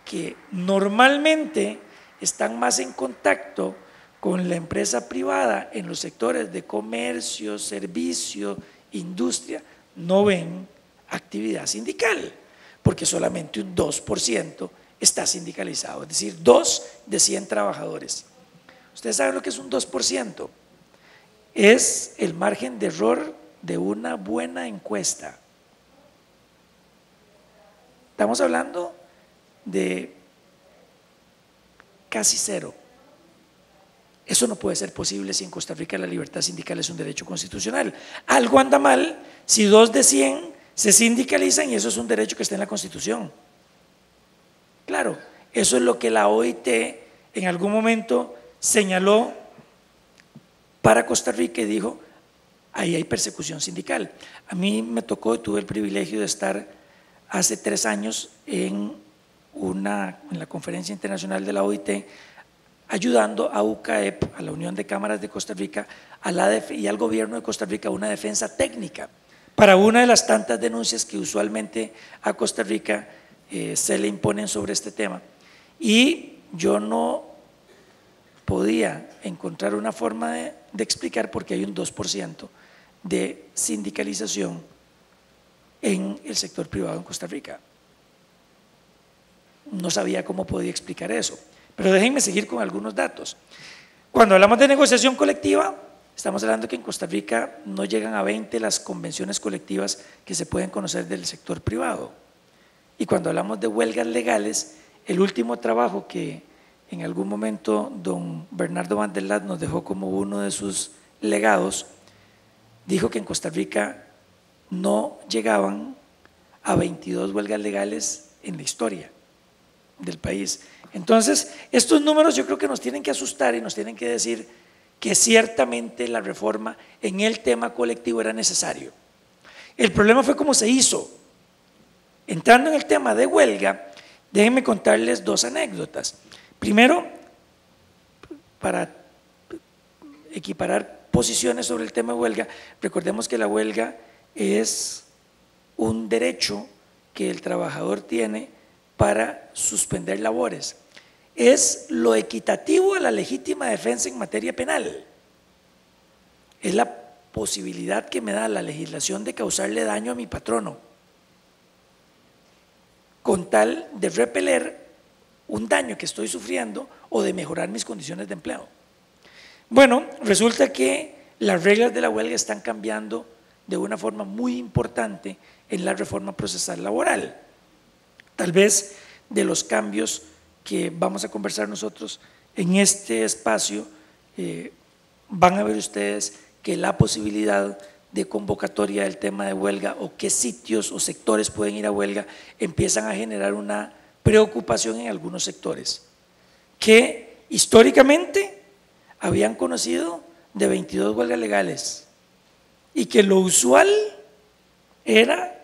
que normalmente están más en contacto con la empresa privada en los sectores de comercio, servicio, industria, no ven actividad sindical, porque solamente un 2% está sindicalizado, es decir, 2 de 100 trabajadores. Ustedes saben lo que es un 2%, es el margen de error de una buena encuesta. Estamos hablando de casi cero. Eso no puede ser posible si en Costa Rica la libertad sindical es un derecho constitucional. Algo anda mal si 2 de 100 se sindicalizan y eso es un derecho que está en la Constitución. Claro, eso es lo que la OIT en algún momento señaló para Costa Rica y dijo, ahí hay persecución sindical. A mí me tocó y tuve el privilegio de estar hace 3 años en la Conferencia Internacional de la OIT, ayudando a UCAEP, a la Unión de Cámaras de Costa Rica, y al gobierno de Costa Rica una defensa técnica para una de las tantas denuncias que usualmente a Costa Rica se le imponen sobre este tema. Y yo no podía encontrar una forma de explicar por qué hay un 2% de sindicalización en el sector privado en Costa Rica. No sabía cómo podía explicar eso. Pero déjenme seguir con algunos datos. Cuando hablamos de negociación colectiva, estamos hablando que en Costa Rica no llegan a 20 las convenciones colectivas que se pueden conocer del sector privado. Y cuando hablamos de huelgas legales, el último trabajo que en algún momento don Bernardo Van der Laat nos dejó como uno de sus legados, dijo que en Costa Rica no llegaban a 22 huelgas legales en la historia del país. Entonces, estos números yo creo que nos tienen que asustar y nos tienen que decir que ciertamente la reforma en el tema colectivo era necesario. El problema fue cómo se hizo. Entrando en el tema de huelga, déjenme contarles 2 anécdotas. Primero, para equiparar posiciones sobre el tema de huelga, recordemos que la huelga es un derecho que el trabajador tiene para suspender labores. Es lo equitativo a la legítima defensa en materia penal. Es la posibilidad que me da la legislación de causarle daño a mi patrono, con tal de repeler un daño que estoy sufriendo o de mejorar mis condiciones de empleo. Bueno, resulta que las reglas de la huelga están cambiando de una forma muy importante en la reforma procesal laboral. Tal vez de los cambios que vamos a conversar nosotros en este espacio, van a ver ustedes que la posibilidad de convocatoria del tema de huelga o qué sitios o sectores pueden ir a huelga empiezan a generar una preocupación en algunos sectores que históricamente habían conocido de 22 huelgas legales y que lo usual era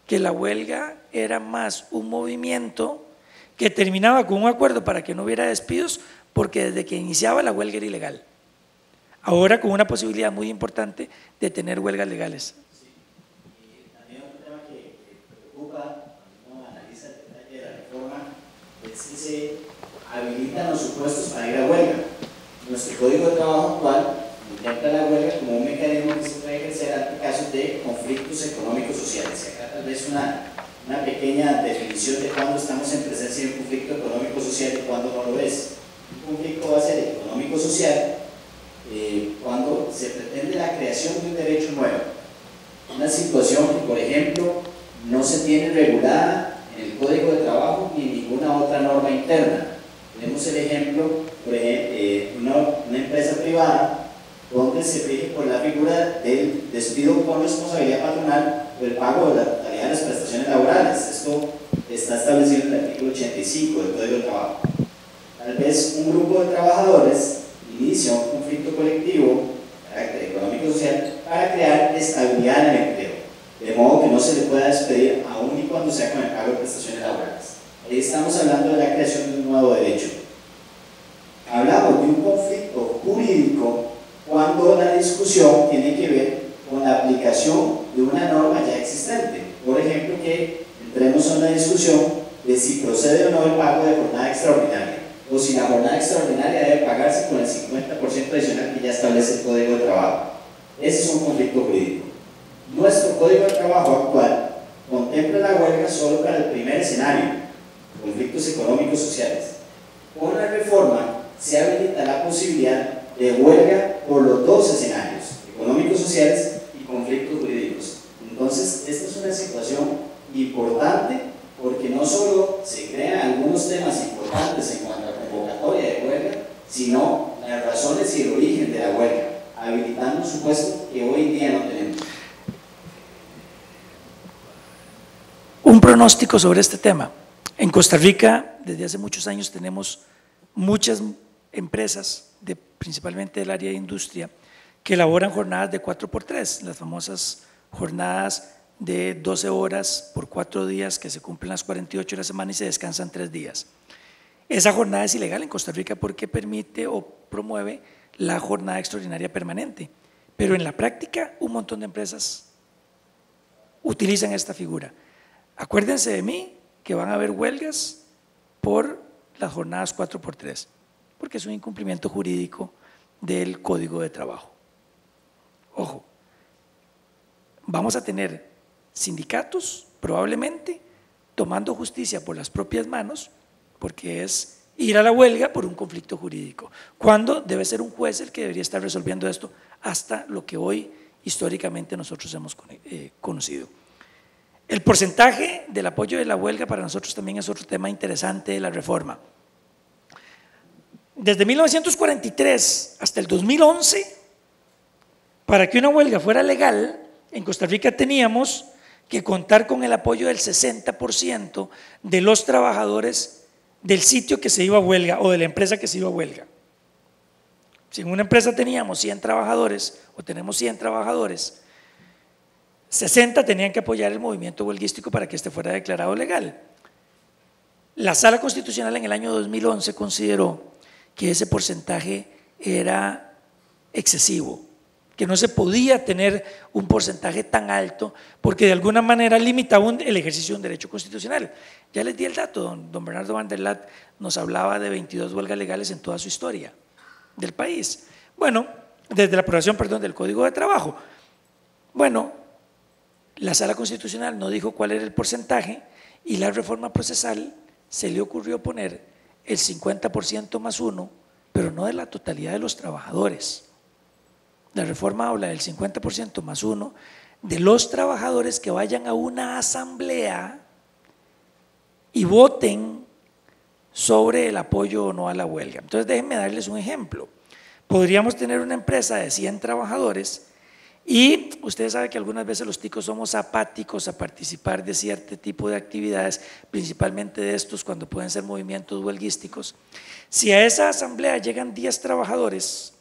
que la huelga era más un movimiento que terminaba con un acuerdo para que no hubiera despidos, porque desde que iniciaba la huelga era ilegal. Ahora con una posibilidad muy importante de tener huelgas legales. Sí. Y también otro tema que preocupa cuando uno analiza el detalle de la reforma es que se habilitan los supuestos para ir a huelga. Nuestro Código de Trabajo actual contempla la huelga como un mecanismo que se puede ejercer ante casos de conflictos económicos sociales. Acá tal vez una pequeña definición de cuándo estamos en presencia de un conflicto económico-social y cuándo no lo es. Un conflicto va a ser económico-social cuando se pretende la creación de un derecho nuevo. Una situación que, por ejemplo, no se tiene regulada en el Código de Trabajo ni en ninguna otra norma interna. Tenemos el ejemplo, por ejemplo, una empresa privada donde se rige por la figura del despido con responsabilidad patronal o el pago de la totalidad de las prestaciones laborales. Esto está establecido en el artículo 85 del Código de Trabajo. Tal vez un grupo de trabajadores inicia un conflicto colectivo de carácter económico y social para crear estabilidad en el empleo, de modo que no se le pueda despedir aún y cuando sea con el pago de prestaciones laborales. Ahí estamos hablando de la creación de un nuevo derecho. Hablamos de un conflicto jurídico cuando la discusión tiene que ver con la aplicación de una norma ya existente. Por ejemplo, que entremos a una discusión de si procede o no el pago de jornada extraordinaria, o si la jornada extraordinaria debe pagarse con el 50% adicional que ya establece el Código de Trabajo. Ese es un conflicto jurídico. Nuestro Código de Trabajo actual contempla la huelga solo para el primer escenario, conflictos económicos sociales. Con la reforma se habilita la posibilidad de huelga por los dos escenarios, económicos sociales y conflictos jurídicos. Entonces, esta es una situación importante porque no solo se crean algunos temas importantes en cuanto a convocatoria de huelga, sino las razones y el origen de la huelga, habilitando un supuesto que hoy en día no tenemos. Un pronóstico sobre este tema. En Costa Rica, desde hace muchos años, tenemos muchas empresas, principalmente del área de industria, que elaboran jornadas de 4x3, las famosas jornadas de 12 horas por 4 días, que se cumplen las 48 de la semana y se descansan 3 días. Esa jornada es ilegal en Costa Rica porque permite o promueve la jornada extraordinaria permanente, pero en la práctica un montón de empresas utilizan esta figura. Acuérdense de mí que van a haber huelgas por las jornadas 4x3, porque es un incumplimiento jurídico del Código de Trabajo. Ojo, vamos a tener sindicatos probablemente tomando justicia por las propias manos, porque es ir a la huelga por un conflicto jurídico, cuando debe ser un juez el que debería estar resolviendo esto hasta lo que hoy históricamente nosotros hemos conocido. El porcentaje del apoyo de la huelga para nosotros también es otro tema interesante de la reforma. Desde 1943 hasta el 2011, para que una huelga fuera legal, en Costa Rica teníamos que contar con el apoyo del 60% de los trabajadores del sitio que se iba a huelga o de la empresa que se iba a huelga. Si en una empresa teníamos 100 trabajadores o tenemos 100 trabajadores, 60 tenían que apoyar el movimiento huelguístico para que este fuera declarado legal. La Sala Constitucional en el año 2011 consideró que ese porcentaje era excesivo, que no se podía tener un porcentaje tan alto porque de alguna manera limitaba el ejercicio de un derecho constitucional. Ya les di el dato, don Bernardo Van der Lat nos hablaba de 22 huelgas legales en toda su historia del país. Bueno, desde la aprobación, del Código de Trabajo. Bueno, la Sala Constitucional no dijo cuál era el porcentaje y la reforma procesal se le ocurrió poner el 50% más 1, pero no de la totalidad de los trabajadores. La reforma habla del 50% más 1 de los trabajadores que vayan a una asamblea y voten sobre el apoyo o no a la huelga. Entonces déjenme darles un ejemplo. Podríamos tener una empresa de 100 trabajadores y ustedes saben que algunas veces los ticos somos apáticos a participar de cierto tipo de actividades, principalmente de estos cuando pueden ser movimientos huelguísticos. Si a esa asamblea llegan 10 trabajadores,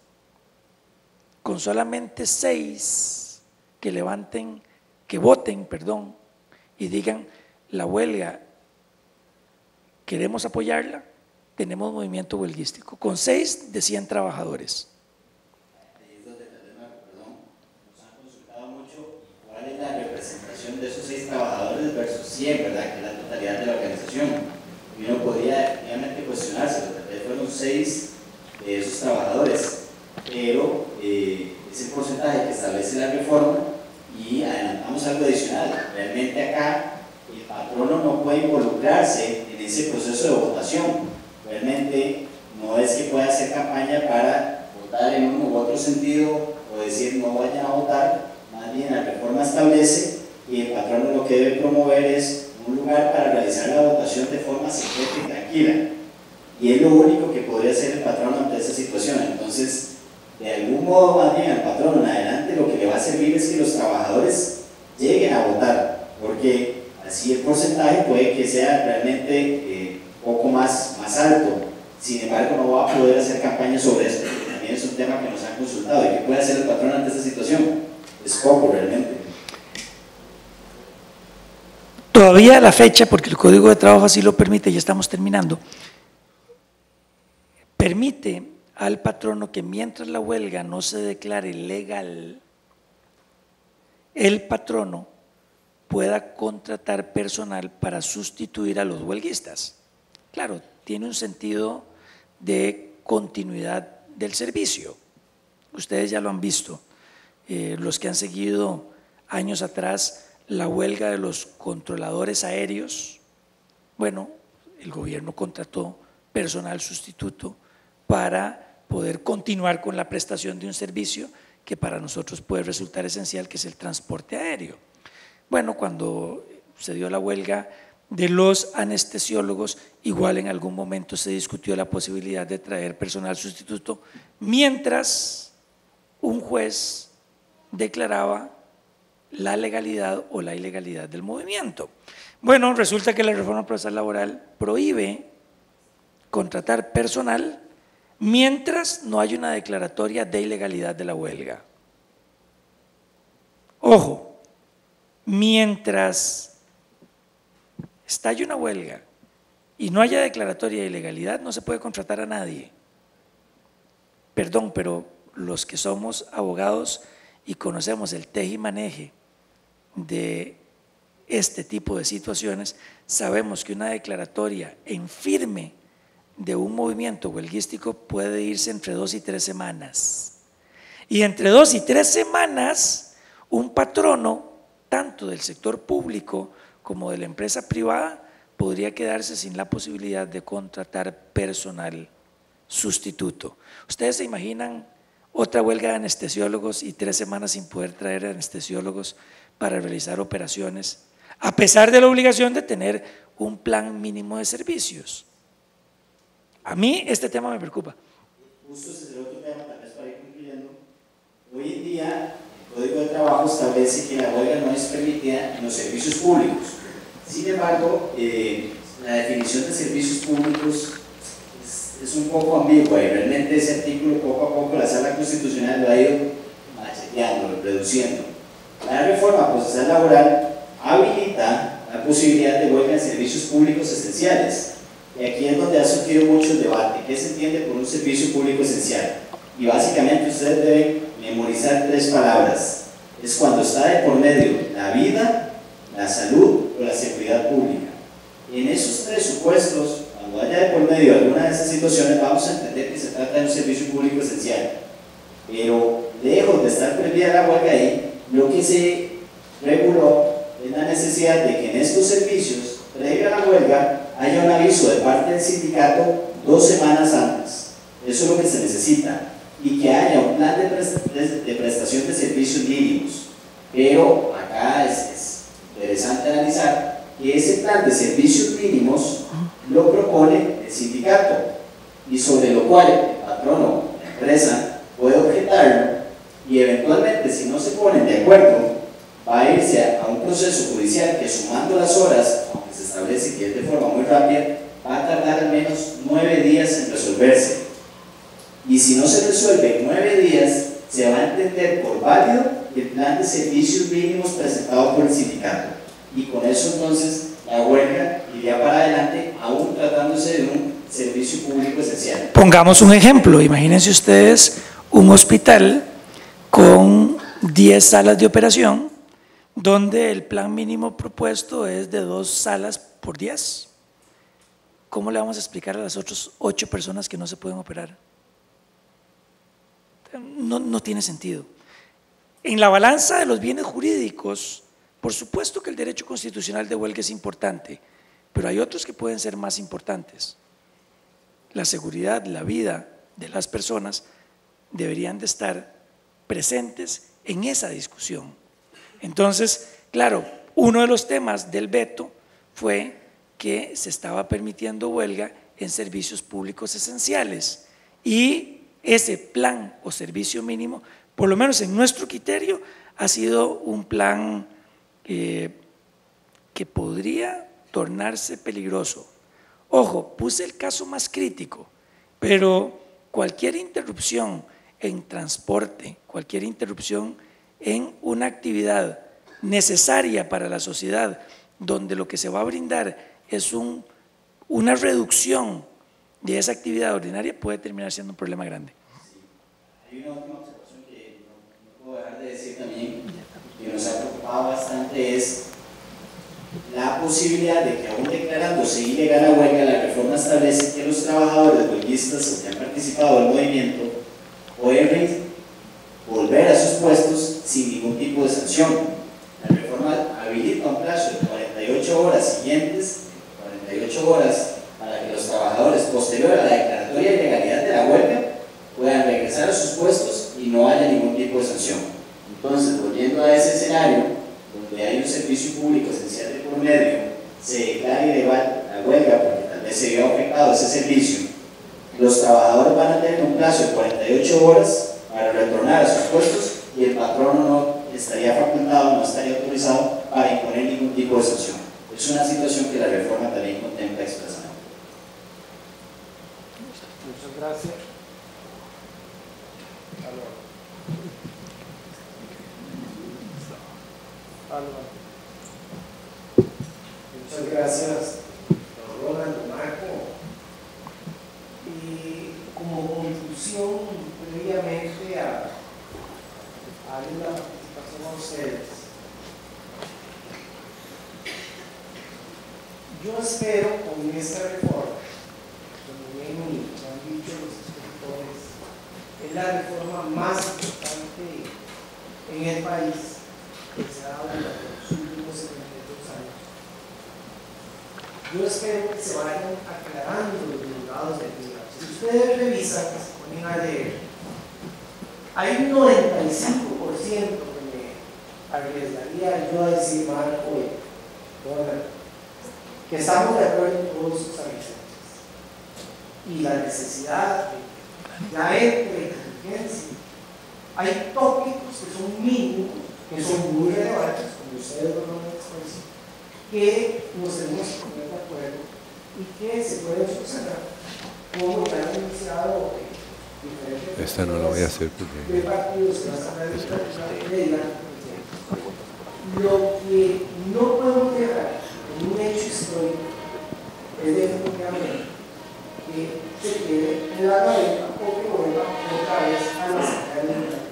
con solamente 6 que voten y digan la huelga, queremos apoyarla, tenemos movimiento huelguístico, con 6 de 100 trabajadores. La representación de esos 6 trabajadores versus 100, ¿verdad? Que es la totalidad de la organización. Y uno podría realmente cuestionarse, porque fueron 6 de esos trabajadores, pero es el porcentaje que establece la reforma y adelantamos algo adicional. Realmente acá el patrono no puede involucrarse en ese proceso de votación. Realmente no es que pueda hacer campaña para votar en uno u otro sentido o decir no vayan a votar. Más bien la reforma establece y el patrono lo que debe promover es un lugar para realizar la votación de forma secreta y tranquila, y es lo único que podría hacer el patrono ante esa situación. Entonces, de algún modo, más bien al patrono en adelante lo que le va a servir es que los trabajadores lleguen a votar, porque así el porcentaje puede que sea realmente poco más alto. Sin embargo, no va a poder hacer campaña sobre esto, porque también es un tema que nos han consultado. ¿Y qué puede hacer el patrono ante esta situación? Es poco realmente. Todavía a la fecha, porque el Código de Trabajo así lo permite, ya estamos terminando, permite al patrono que mientras la huelga no se declare legal, el patrono pueda contratar personal para sustituir a los huelguistas. Claro, tiene un sentido de continuidad del servicio. Ustedes ya lo han visto, los que han seguido años atrás la huelga de los controladores aéreos. Bueno, el gobierno contrató personal sustituto para poder continuar con la prestación de un servicio que para nosotros puede resultar esencial, que es el transporte aéreo. Bueno, cuando se dio la huelga de los anestesiólogos, igual en algún momento se discutió la posibilidad de traer personal sustituto mientras un juez declaraba la legalidad o la ilegalidad del movimiento. Bueno, resulta que la reforma procesal laboral prohíbe contratar personal mientras no hay una declaratoria de ilegalidad de la huelga. Ojo, mientras estalle una huelga y no haya declaratoria de ilegalidad, no se puede contratar a nadie. Perdón, pero los que somos abogados y conocemos el tejimaneje de este tipo de situaciones, sabemos que una declaratoria en firme de un movimiento huelguístico puede irse entre 2 y 3 semanas. Y entre 2 y 3 semanas, un patrono, tanto del sector público como de la empresa privada, podría quedarse sin la posibilidad de contratar personal sustituto. ¿Ustedes se imaginan otra huelga de anestesiólogos y 3 semanas sin poder traer anestesiólogos para realizar operaciones, a pesar de la obligación de tener un plan mínimo de servicios? A mí este tema me preocupa. Justo ese es el otro tema, tal vez para ir concluyendo. Hoy en día el Código de Trabajo establece que la huelga no es permitida en los servicios públicos. Sin embargo, la definición de servicios públicos es un poco ambigua y realmente ese artículo poco a poco la Sala Constitucional lo ha ido macheteando, reduciendo. La reforma procesal laboral habilita la posibilidad de huelga en servicios públicos esenciales. Y aquí es donde ha surgido mucho el debate. ¿Qué se entiende por un servicio público esencial? Y básicamente ustedes deben memorizar 3 palabras. Es cuando está de por medio la vida, la salud o la seguridad pública. En esos 3 supuestos, cuando haya de por medio alguna de esas situaciones, vamos a entender que se trata de un servicio público esencial. Pero lejos de estar prohibida la huelga ahí, lo que se reguló es la necesidad de que en estos servicios, previo a la huelga, haya un aviso de parte del sindicato 2 semanas antes. Eso es lo que se necesita. Y que haya un plan de prestación de servicios mínimos. Pero acá es interesante analizar que ese plan de servicios mínimos lo propone el sindicato y sobre lo cual el patrono, la empresa, puede objetarlo y eventualmente, si no se ponen de acuerdo, va a irse a un proceso judicial que, sumando las horas, aunque se establece que es de forma muy rápida, va a tardar al menos 9 días en resolverse. Y si no se resuelve en 9 días, se va a entender por válido el plan de servicios mínimos presentado por el sindicato. Y con eso entonces la huelga iría para adelante, aún tratándose de un servicio público esencial. Pongamos un ejemplo, imagínense ustedes un hospital con 10 salas de operación, donde el plan mínimo propuesto es de 2 salas por 10. ¿Cómo le vamos a explicar a las otras 8 personas que no se pueden operar? No tiene sentido. En la balanza de los bienes jurídicos, por supuesto que el derecho constitucional de huelga es importante, pero hay otros que pueden ser más importantes. La seguridad, la vida de las personas deberían de estar presentes en esa discusión. Entonces, claro, uno de los temas del veto fue que se estaba permitiendo huelga en servicios públicos esenciales y ese plan o servicio mínimo, por lo menos en nuestro criterio, ha sido un plan que podría tornarse peligroso. Ojo, puse el caso más crítico, pero cualquier interrupción en transporte, cualquier interrupción en una actividad necesaria para la sociedad, donde lo que se va a brindar es una reducción de esa actividad ordinaria, puede terminar siendo un problema grande. Sí. Hay una última observación que no puedo dejar de decir también, que nos ha preocupado bastante, es la posibilidad de que aún declarándose ilegal la huelga, la reforma establece que los trabajadores huelguistas que han participado del movimiento pueden volver a sus puestos sin ningún tipo de sanción. La reforma habilita un plazo de 48 horas siguientes, 48 horas para que los trabajadores, posterior a la declaratoria de ilegalidad de la huelga, puedan regresar a sus puestos y no haya ningún tipo de sanción. Entonces, volviendo a ese escenario, donde hay un servicio público esencial de por medio, se declara ilegal la huelga porque tal vez se vio afectado ese servicio, los trabajadores van a tener un plazo de 48 horas para retornar a sus puestos y el patrono no estaría facultado, no estaría autorizado para imponer ningún tipo de sanción. Es una situación que la reforma también contempla expresamente. Muchas gracias. Muchas gracias, don Ronald, don Marco. Y como conclusión, previamente a la participación a ustedes, yo espero con esta reforma, como bien han dicho los expositores, es la reforma más importante en el país que se ha dado durante los últimos 72 años. Yo espero que se vayan aclarando los derivados del día. Si ustedes revisan, que se ponen a leer, hay un 95% que me arriesgaría yo a decir, Marco, que estamos de acuerdo en todos sus avisos. Y la necesidad de ya entre inteligencia. Hay tópicos que son mínimos, que son muy relevantes, como ustedes lo han expuesto, que nos tenemos que poner de acuerdo y que se pueden solucionar, como ya han iniciado diferentes. Esta no la voy a hacer porque. De partidos que van a sacar de lo que no podemos dejar en un hecho histórico es definitivamente que se quede en la cabeza o que vuelva otra vez a la Secretaría.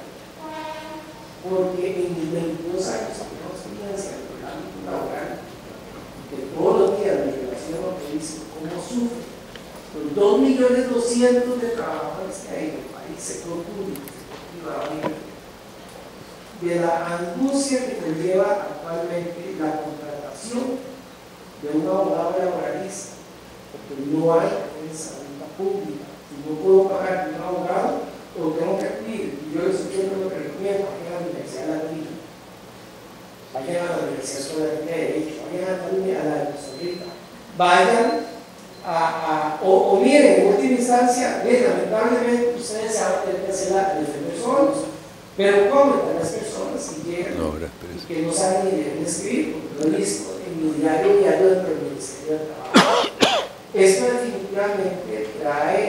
Porque en mis 22 años que tengo experiencia en el ámbito laboral, que todos los días mi relación lo que dice, cómo sufre los 2.200.000 de trabajadores que hay en el país, sector público, privado, de la angustia que conlleva actualmente la contratación de un abogado laboralista, porque no hay defensa pública. Si no puedo pagar un abogado, lo tengo que acudir. Y yo les sugiero lo que recomiendo, vayan a la Universidad Latina, vayan a la Universidad Escolar de Derecho, vayan a la Costa vayan o miren, en última instancia, lamentablemente ustedes se van a tener que hacer la defender solos. Pero ¿cómo están las personas que llegan y que no saben ni leer ni escribir? Porque lo he visto en mi diario dentro del Ministerio del Trabajo. Esto definitivamente trae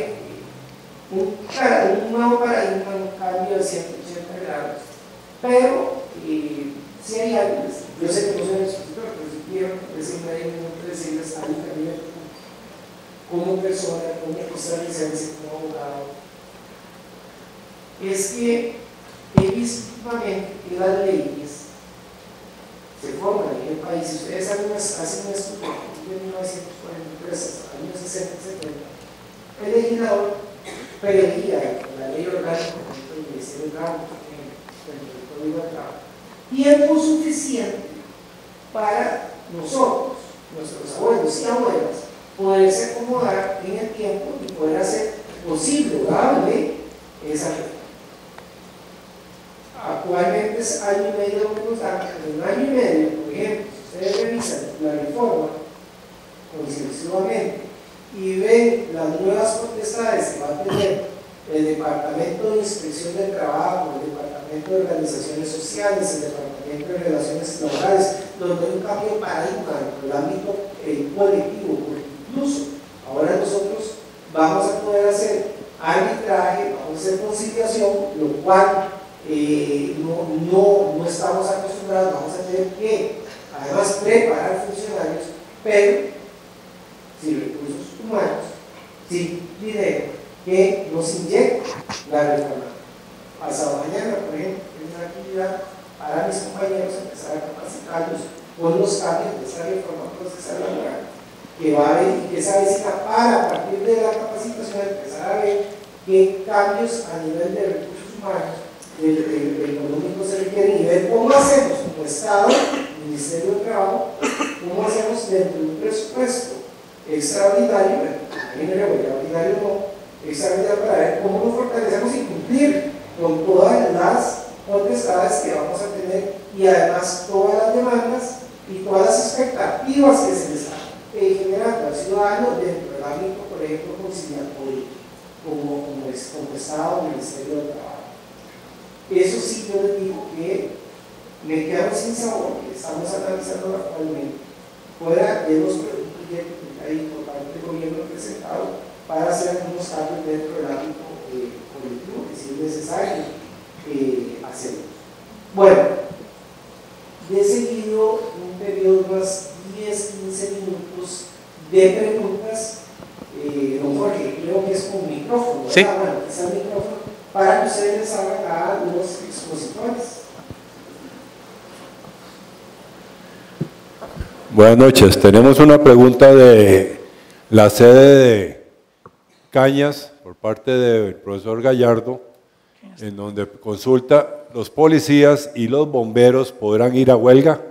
un nuevo paradigma, un cambio de 180 grados. Pero si hay algo, yo sé que no soy escritor, pero si quiero decirles algo que a mí me preocupa. Como persona, como costarricense, como abogado, es que he visto últimamente que las leyes se forman en el país. Si ustedes hacen un estudio de 1943 hasta los años 60 y 70, el legislador preveía con la ley orgánica del Ministerio de Trabajo, del Código de Trabajo, tiempo suficiente para nosotros, nuestros abuelos y abuelas, poderse acomodar en el tiempo y poder hacer posible o dable esa reforma. Actualmente es año y medio que nos dan, en un año y medio, por ejemplo, si ustedes revisan la reforma consecutivamente y ven las nuevas potestades que va a tener el Departamento de Inspección del Trabajo, el Departamento de Organizaciones Sociales, el Departamento de Relaciones Laborales, donde hay un cambio de paradigma en el ámbito colectivo, porque incluso ahora nosotros vamos a poder hacer arbitraje, vamos a hacer conciliación, lo cual no estamos acostumbrados, vamos a tener que además preparar funcionarios, pero sin recursos humanos, sin dinero que nos inyecte la reforma. Pasado mañana, por ejemplo, es una actividad para mis compañeros empezar a capacitarlos con los cambios de esa reforma procesal laboral, que va a haber y que esa visita para, a partir de la capacitación, empezar a ver qué cambios a nivel de recursos humanos, económicos se requieren, y ver cómo hacemos como Estado, Ministerio de Trabajo, cómo hacemos dentro de un presupuesto extraordinario, extraordinario no, extraordinario, para ver cómo nos fortalecemos y cumplir con todas las potestades que vamos a tener, y además todas las demandas y todas las expectativas que se les están generando al ciudadano dentro del ámbito, por ejemplo, conciliatorio, como Estado, Ministerio de Trabajo. Eso sí, yo les digo que me quedo sin sabor, que estamos analizando actualmente, fuera de los proyectos que hay por parte del gobierno presentado para hacer algunos cambios dentro del ámbito colectivo, que sí es necesario hacerlo. Bueno, de seguido, un periodo de unos 10-15 minutos de preguntas. Don Jorge, creo que es con micrófono, ¿verdad? Sí. Bueno, quizá el micrófono, para que ustedes les hagan a los expositores. Buenas noches. Tenemos una pregunta de la sede de Cañas por parte del profesor Gallardo, en donde consulta: ¿los policías y los bomberos podrán ir a huelga?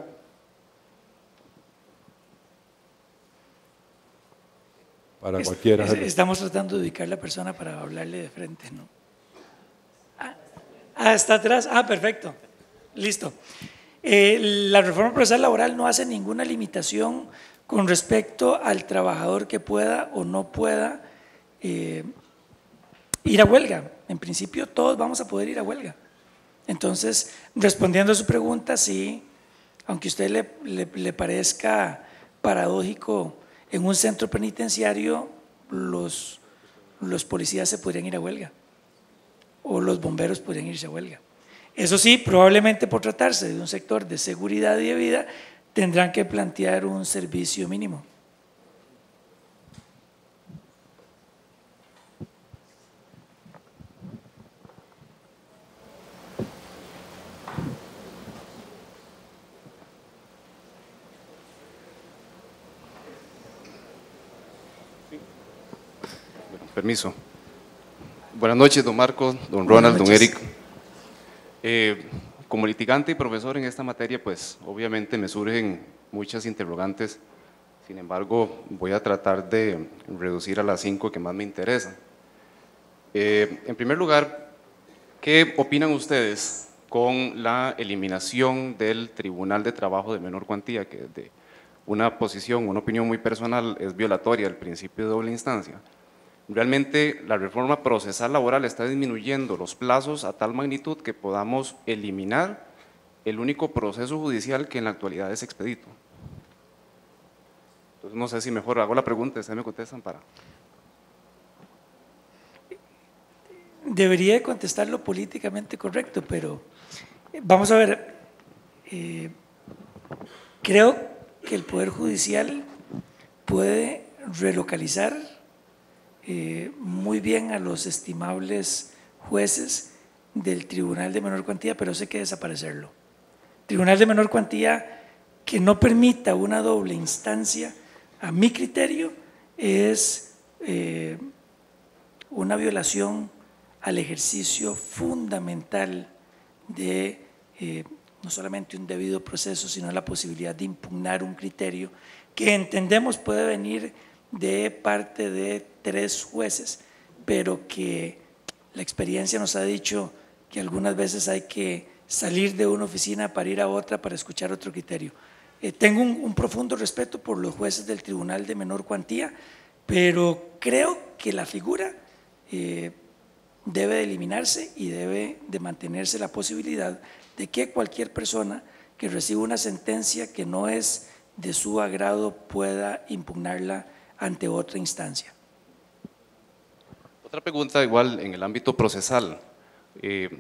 Para cualquiera. Estamos tratando de ubicar la persona para hablarle de frente, ¿no? Está atrás. Perfecto. Listo. La reforma procesal laboral no hace ninguna limitación con respecto al trabajador que pueda o no pueda ir a huelga. En principio todos vamos a poder ir a huelga. Entonces, respondiendo a su pregunta, sí, aunque a usted le parezca paradójico, en un centro penitenciario los policías se podrían ir a huelga o los bomberos podrían irse a huelga. Eso sí, probablemente por tratarse de un sector de seguridad y de vida, tendrán que plantear un servicio mínimo. Permiso. Buenas noches, don Marcos, don Ronald, don Eric. Como litigante y profesor en esta materia, pues obviamente me surgen muchas interrogantes. Sin embargo, voy a tratar de reducir a las 5 que más me interesan. En primer lugar, ¿qué opinan ustedes con la eliminación del Tribunal de Trabajo de Menor Cuantía, que desde una posición, una opinión muy personal, es violatoria del principio de doble instancia? Realmente la reforma procesal laboral está disminuyendo los plazos a tal magnitud que podamos eliminar el único proceso judicial que en la actualidad es expedito. Entonces no sé si mejor hago la pregunta, ustedes me contestan para… Debería contestarlo políticamente correcto, pero vamos a ver, creo que el Poder Judicial puede relocalizar muy bien a los estimables jueces del Tribunal de Menor Cuantía, pero eso hay que desaparecerlo. Tribunal de Menor Cuantía que no permita una doble instancia, a mi criterio, es una violación al ejercicio fundamental de no solamente un debido proceso, sino la posibilidad de impugnar un criterio que entendemos puede venir de parte de 3 jueces, pero que la experiencia nos ha dicho que algunas veces hay que salir de una oficina para ir a otra para escuchar otro criterio. Tengo un profundo respeto por los jueces del Tribunal de Menor Cuantía, pero creo que la figura debe de eliminarse y debe de mantenerse la posibilidad de que cualquier persona que reciba una sentencia que no es de su agrado pueda impugnarla ante otra instancia. Otra pregunta igual en el ámbito procesal,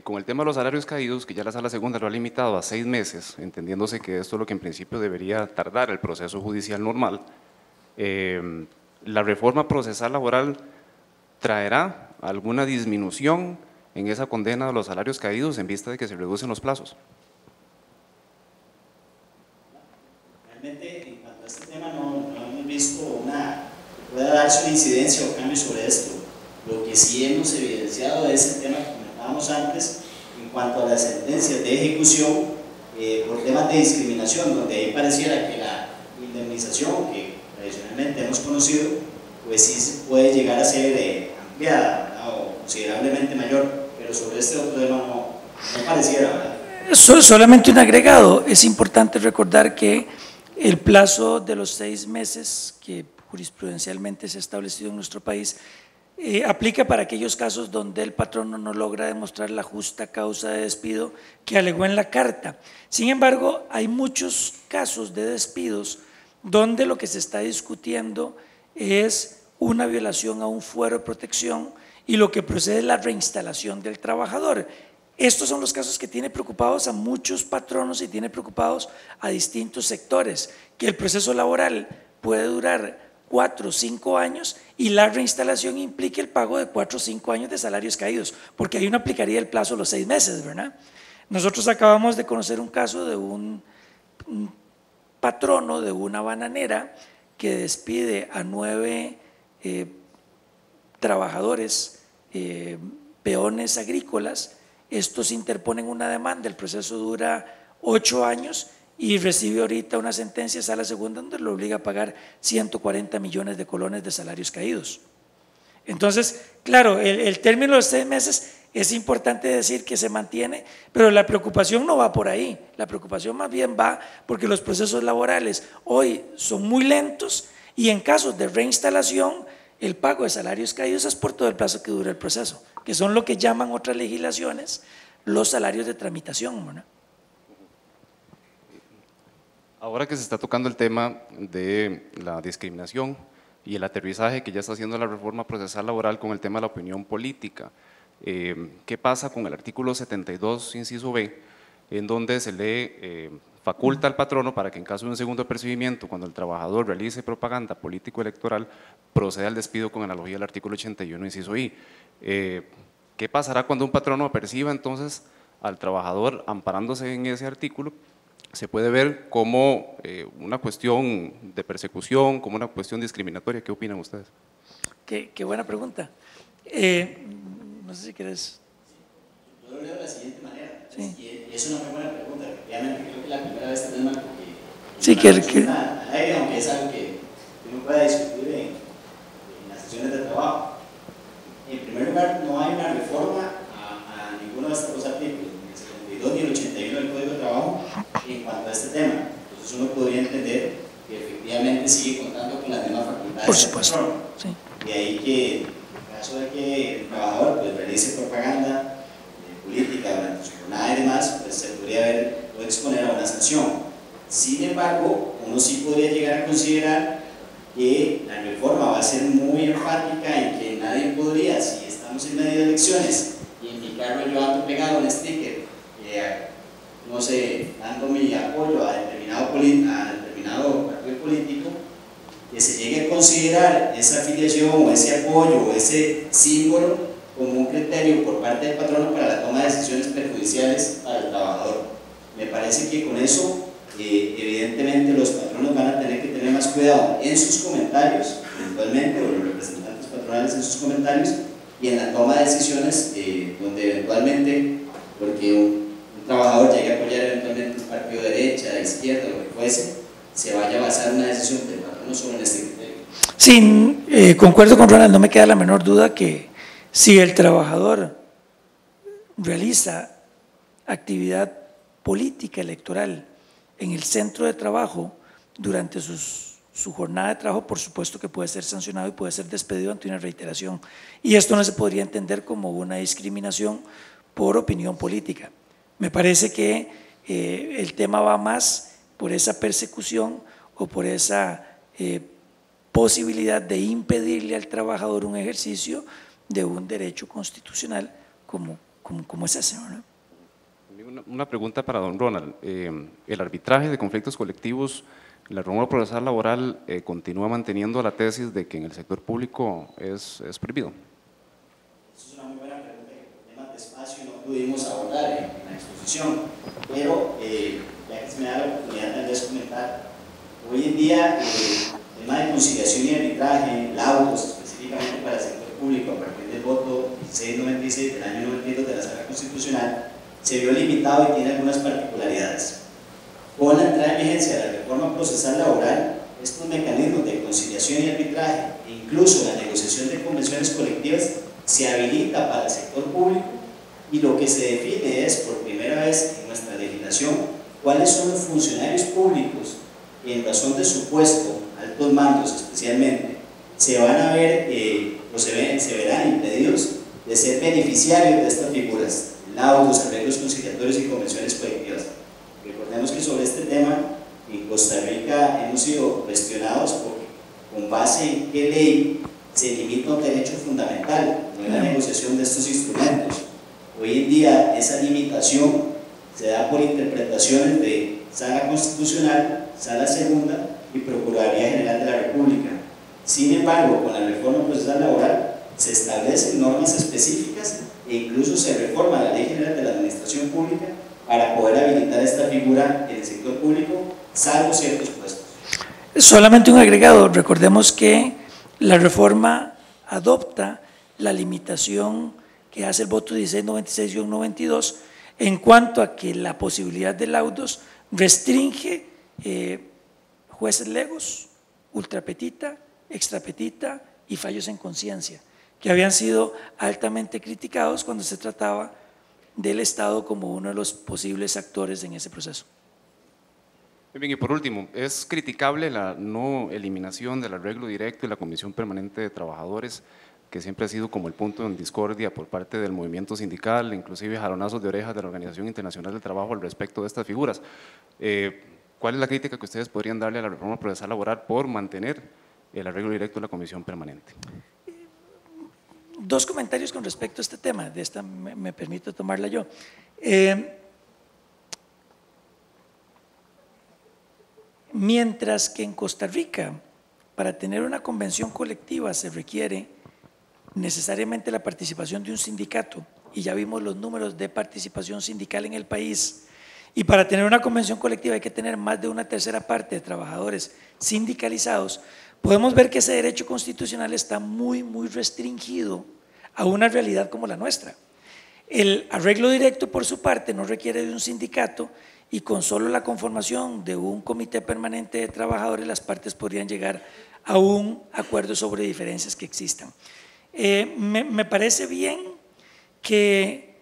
con el tema de los salarios caídos, que ya la Sala Segunda lo ha limitado a 6 meses, entendiéndose que esto es lo que en principio debería tardar el proceso judicial normal, ¿la reforma procesal laboral traerá alguna disminución en esa condena de los salarios caídos en vista de que se reducen los plazos? este tema no hemos visto pueda darse una incidencia o cambio sobre esto. Lo que sí hemos evidenciado es el tema que comentábamos antes en cuanto a las sentencias de ejecución por temas de discriminación, donde ahí pareciera que la indemnización que tradicionalmente hemos conocido, pues sí puede llegar a ser ampliada, ¿verdad? O considerablemente mayor, pero sobre este otro tema no pareciera, ¿verdad? Solamente un agregado, es importante recordar que el plazo de los 6 meses que jurisprudencialmente se ha establecido en nuestro país aplica para aquellos casos donde el patrono no logra demostrar la justa causa de despido que alegó en la carta. Sin embargo, hay muchos casos de despidos donde lo que se está discutiendo es una violación a un fuero de protección y lo que procede es la reinstalación del trabajador. Estos son los casos que tiene preocupados a muchos patronos y tiene preocupados a distintos sectores, que el proceso laboral puede durar 4 o 5 años y la reinstalación implica el pago de 4 o 5 años de salarios caídos, porque ahí no aplicaría el plazo de los 6 meses, ¿verdad? Nosotros acabamos de conocer un caso de un patrono de una bananera que despide a 9 trabajadores, peones agrícolas. Estos interponen una demanda, el proceso dura 8 años y recibe ahorita una sentencia, sala segunda, donde lo obliga a pagar 140 millones de colones de salarios caídos. Entonces, claro, el término de los 6 meses es importante decir que se mantiene, pero la preocupación no va por ahí, la preocupación más bien va porque los procesos laborales hoy son muy lentos y en casos de reinstalación el pago de salarios caídos es por todo el plazo que dura el proceso, que son lo que llaman otras legislaciones los salarios de tramitación, ¿no? Ahora que se está tocando el tema de la discriminación y el aterrizaje que ya está haciendo la reforma procesal laboral con el tema de la opinión política, ¿qué pasa con el artículo 72, inciso B, en donde se le faculta al patrono para que en caso de un segundo apercibimiento, cuando el trabajador realice propaganda político-electoral, proceda al despido con analogía al artículo 81, inciso I? ¿Qué pasará cuando un patrono aperciba entonces al trabajador amparándose en ese artículo? Se puede ver como una cuestión de persecución, como una cuestión discriminatoria. ¿Qué opinan ustedes? Qué buena pregunta. No sé si quieres. Yo lo leo de la siguiente manera, Sí. y es una muy buena pregunta. Obviamente creo que la primera vez tenemos porque Sí, al aire, aunque es algo que uno pueda discutir en las sesiones de trabajo. En primer lugar, no hay una reforma a ninguno de estos dos artículos, ni el 72 ni el 81 del Código de Trabajo, en cuanto a este tema. Entonces uno podría entender que efectivamente sigue contando con las mismas facultades. Por supuesto. Sí. De ahí que en caso de que el trabajador pues, realice propaganda política durante su jornada y demás, pues se podría ver o exponer a una sanción. Sin embargo, uno sí podría llegar a considerar que la reforma va a ser muy enfática en que nadie podría, si estamos en medio de elecciones, y en mi carro yo ando pegado un sticker, no sé, dando mi apoyo a determinado partido político, que se llegue a considerar esa afiliación o ese apoyo o ese símbolo como un criterio por parte del patrono para la toma de decisiones perjudiciales para el trabajador. Me parece que con eso evidentemente los patronos van a tener que tener más cuidado en sus comentarios, eventualmente, o los representantes patronales en sus comentarios, y en la toma de decisiones donde eventualmente, porque un trabajador llegue a apoyar eventualmente un partido de derecha, de izquierda, lo que fuese, se vaya a basar una decisión del patrono sobre este criterio. Sí, concuerdo con Ronald, no me queda la menor duda que si el trabajador realiza actividad política electoral en el centro de trabajo durante su jornada de trabajo, por supuesto que puede ser sancionado y puede ser despedido ante una reiteración. Y esto no se podría entender como una discriminación por opinión política. Me parece que el tema va más por esa persecución o por esa posibilidad de impedirle al trabajador un ejercicio de un derecho constitucional como es ese, ¿no? Una pregunta para don Ronald. ¿El arbitraje de conflictos colectivos, la reforma procesal laboral, continúa manteniendo la tesis de que en el sector público es prohibido? Esa es una muy buena pregunta que por temas de espacio no pudimos abordar en la exposición, pero ya que se me da la oportunidad tal vez comentar, Hoy en día, el tema de conciliación y arbitraje, laudos específicamente para el sector público a partir del voto 1696 del año 92 de la Sala Constitucional, se vio limitado y tiene algunas particularidades. Con la entrada en vigencia de la reforma procesal laboral, estos mecanismos de conciliación y arbitraje, e incluso la negociación de convenciones colectivas, se habilita para el sector público, y lo que se define es, por primera vez en nuestra legislación, cuáles son los funcionarios públicos que en razón de su puesto, altos mandos especialmente, se van a ver o se verán impedidos de ser beneficiarios de estas figuras, laudos, arreglos conciliatorios y convenciones colectivas. Recordemos que sobre este tema en Costa Rica hemos sido cuestionados porque con base en qué ley se limita un derecho fundamental, no en la negociación de estos instrumentos. Hoy en día esa limitación se da por interpretaciones de Sala Constitucional, Sala Segunda y Procuraduría General de la República. Sin embargo, con la reforma procesal laboral se establecen normas específicas e incluso se reforma la Ley General de la Administración Pública para poder habilitar esta figura en el sector público, salvo ciertos puestos. Solamente un agregado, recordemos que la reforma adopta la limitación que hace el voto 1696-92 en cuanto a que la posibilidad de laudos restringe jueces legos, ultrapetita, extrapetita y fallos en conciencia, que habían sido altamente criticados cuando se trataba del Estado como uno de los posibles actores en ese proceso. Bien, y por último, es criticable la no eliminación del arreglo directo y la Comisión Permanente de Trabajadores, que siempre ha sido como el punto de discordia por parte del movimiento sindical, inclusive jalonazos de orejas de la Organización Internacional del Trabajo al respecto de estas figuras. ¿Cuál es la crítica que ustedes podrían darle a la reforma procesal laboral por mantener el arreglo directo de la Comisión Permanente? Dos comentarios con respecto a este tema, de esta me permito tomarla yo. Mientras que en Costa Rica, para tener una convención colectiva se requiere necesariamente la participación de un sindicato, y ya vimos los números de participación sindical en el país, y para tener una convención colectiva hay que tener más de una tercera parte de trabajadores sindicalizados, podemos ver que ese derecho constitucional está muy restringido a una realidad como la nuestra. El arreglo directo, por su parte, no requiere de un sindicato, y con solo la conformación de un comité permanente de trabajadores las partes podrían llegar a un acuerdo sobre diferencias que existan. Me parece bien que,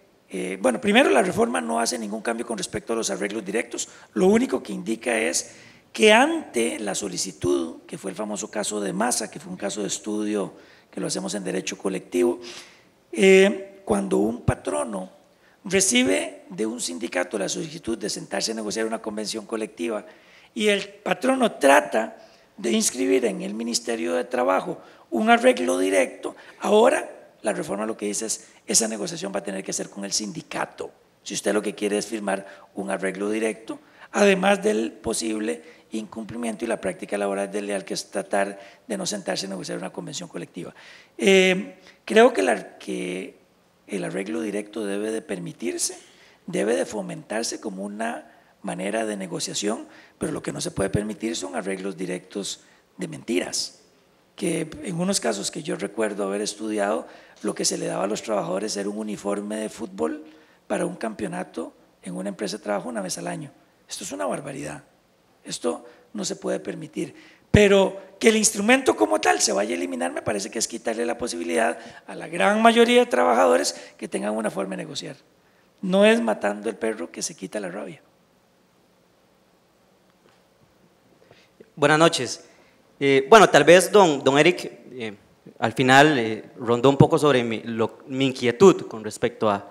bueno, primero la reforma no hace ningún cambio con respecto a los arreglos directos, lo único que indica es que ante la solicitud, que fue el famoso caso de Massa, que fue un caso de estudio que lo hacemos en derecho colectivo, cuando un patrono recibe de un sindicato la solicitud de sentarse a negociar una convención colectiva y el patrono trata de inscribir en el Ministerio de Trabajo un arreglo directo, ahora la reforma lo que dice es esa negociación va a tener que ser con el sindicato, si usted lo que quiere es firmar un arreglo directo, además del posible incumplimiento y la práctica laboral desleal, que es tratar de no sentarse a negociar una convención colectiva. Creo que el arreglo directo debe de permitirse, debe de fomentarse como una manera de negociación, pero lo que no se puede permitir son arreglos directos de mentiras, que en unos casos que yo recuerdo haber estudiado, lo que se le daba a los trabajadores era un uniforme de fútbol para un campeonato en una empresa de trabajo una vez al año. Esto es una barbaridad, esto no se puede permitir. Pero que el instrumento como tal se vaya a eliminar me parece que es quitarle la posibilidad a la gran mayoría de trabajadores que tengan una forma de negociar. No es matando el perro que se quita la rabia. Buenas noches. Bueno, tal vez don Eric al final rondó un poco sobre mi inquietud con respecto a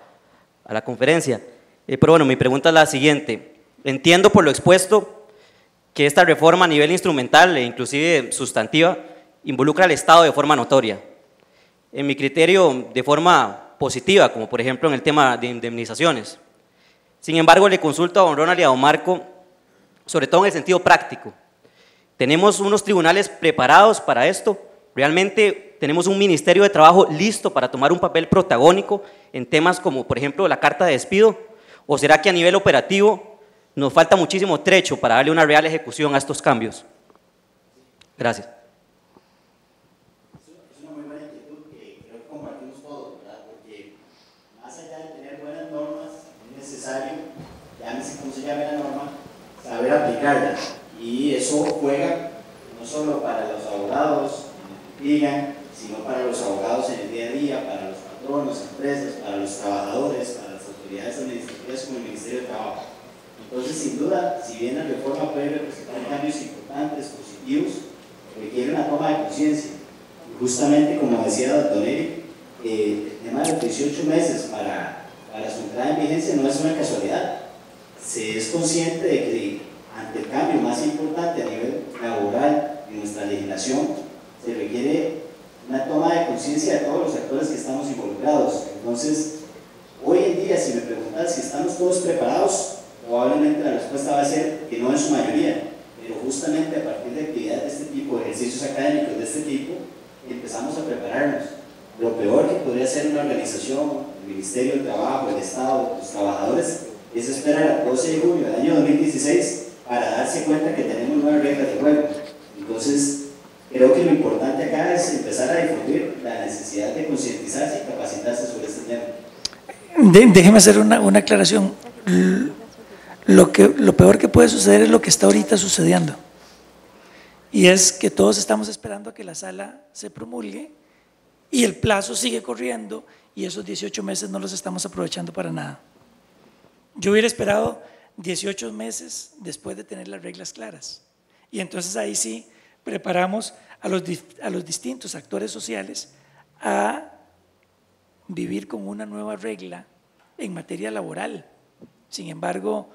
la conferencia. Pero bueno, mi pregunta es la siguiente. Entiendo por lo expuesto que esta reforma a nivel instrumental e inclusive sustantiva involucra al Estado de forma notoria. En mi criterio, de forma positiva, como por ejemplo en el tema de indemnizaciones. Sin embargo, le consulto a don Ronald y a don Marco, sobre todo en el sentido práctico. ¿Tenemos unos tribunales preparados para esto? ¿Realmente tenemos un Ministerio de Trabajo listo para tomar un papel protagónico en temas como, por ejemplo, la carta de despido? ¿O será que a nivel operativo nos falta muchísimo trecho para darle una real ejecución a estos cambios? Gracias. Es una muy buena inquietud que creo que compartimos todos, ¿verdad? Porque más allá de tener buenas normas, es necesario, llámese como se llame la norma, saber aplicarla. Y eso juega no solo para los abogados en el digan, sino para los abogados en el día a día, para los patronos, empresas, para los trabajadores, para las autoridades administrativas como el Ministerio de Trabajo. Entonces, sin duda, si bien la reforma puede representar cambios importantes, positivos, requiere una toma de conciencia. Y justamente, como decía don Eric, el tema de los 18 meses para su entrada en vigencia no es una casualidad. Se es consciente de que ante el cambio más importante a nivel laboral en nuestra legislación, se requiere una toma de conciencia de todos los actores que estamos involucrados. Entonces, hoy en día, si me preguntas si estamos todos preparados, probablemente la respuesta va a ser que no en su mayoría, pero justamente a partir de actividades de este tipo, de ejercicios académicos de este tipo, empezamos a prepararnos. Lo peor que podría hacer una organización, el Ministerio del Trabajo, el Estado, los trabajadores, es esperar al 12 de junio del año 2016 para darse cuenta que tenemos nuevas reglas de juego. Entonces, creo que lo importante acá es empezar a difundir la necesidad de concientizarse y capacitarse sobre este tema. Déjeme hacer una aclaración. Lo peor que puede suceder es lo que está ahorita sucediendo. Y es que todos estamos esperando a que la sala se promulgue y el plazo sigue corriendo y esos 18 meses no los estamos aprovechando para nada. Yo hubiera esperado 18 meses después de tener las reglas claras. Y entonces ahí sí preparamos a los distintos actores sociales a vivir con una nueva regla en materia laboral. Sin embargo,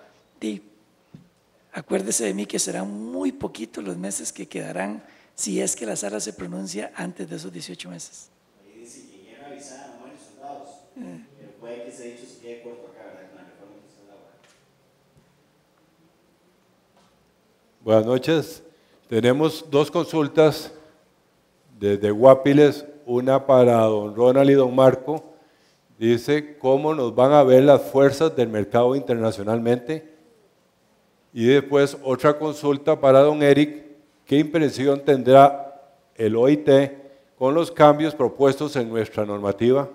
acuérdese de mí que serán muy poquitos los meses que quedarán si es que la sala se pronuncia antes de esos 18 meses. Ahí dice que guerra avisada no mueren soldados, pero puede que ese dicho se quede corto acá, ¿verdad? Con la reforma laboral. Buenas noches. Tenemos dos consultas desde Guapiles, una para don Ronald y don Marco. Dice, ¿cómo nos van a ver las fuerzas del mercado internacionalmente? Y después otra consulta para don Eric, ¿qué impresión tendrá el OIT con los cambios propuestos en nuestra normativa?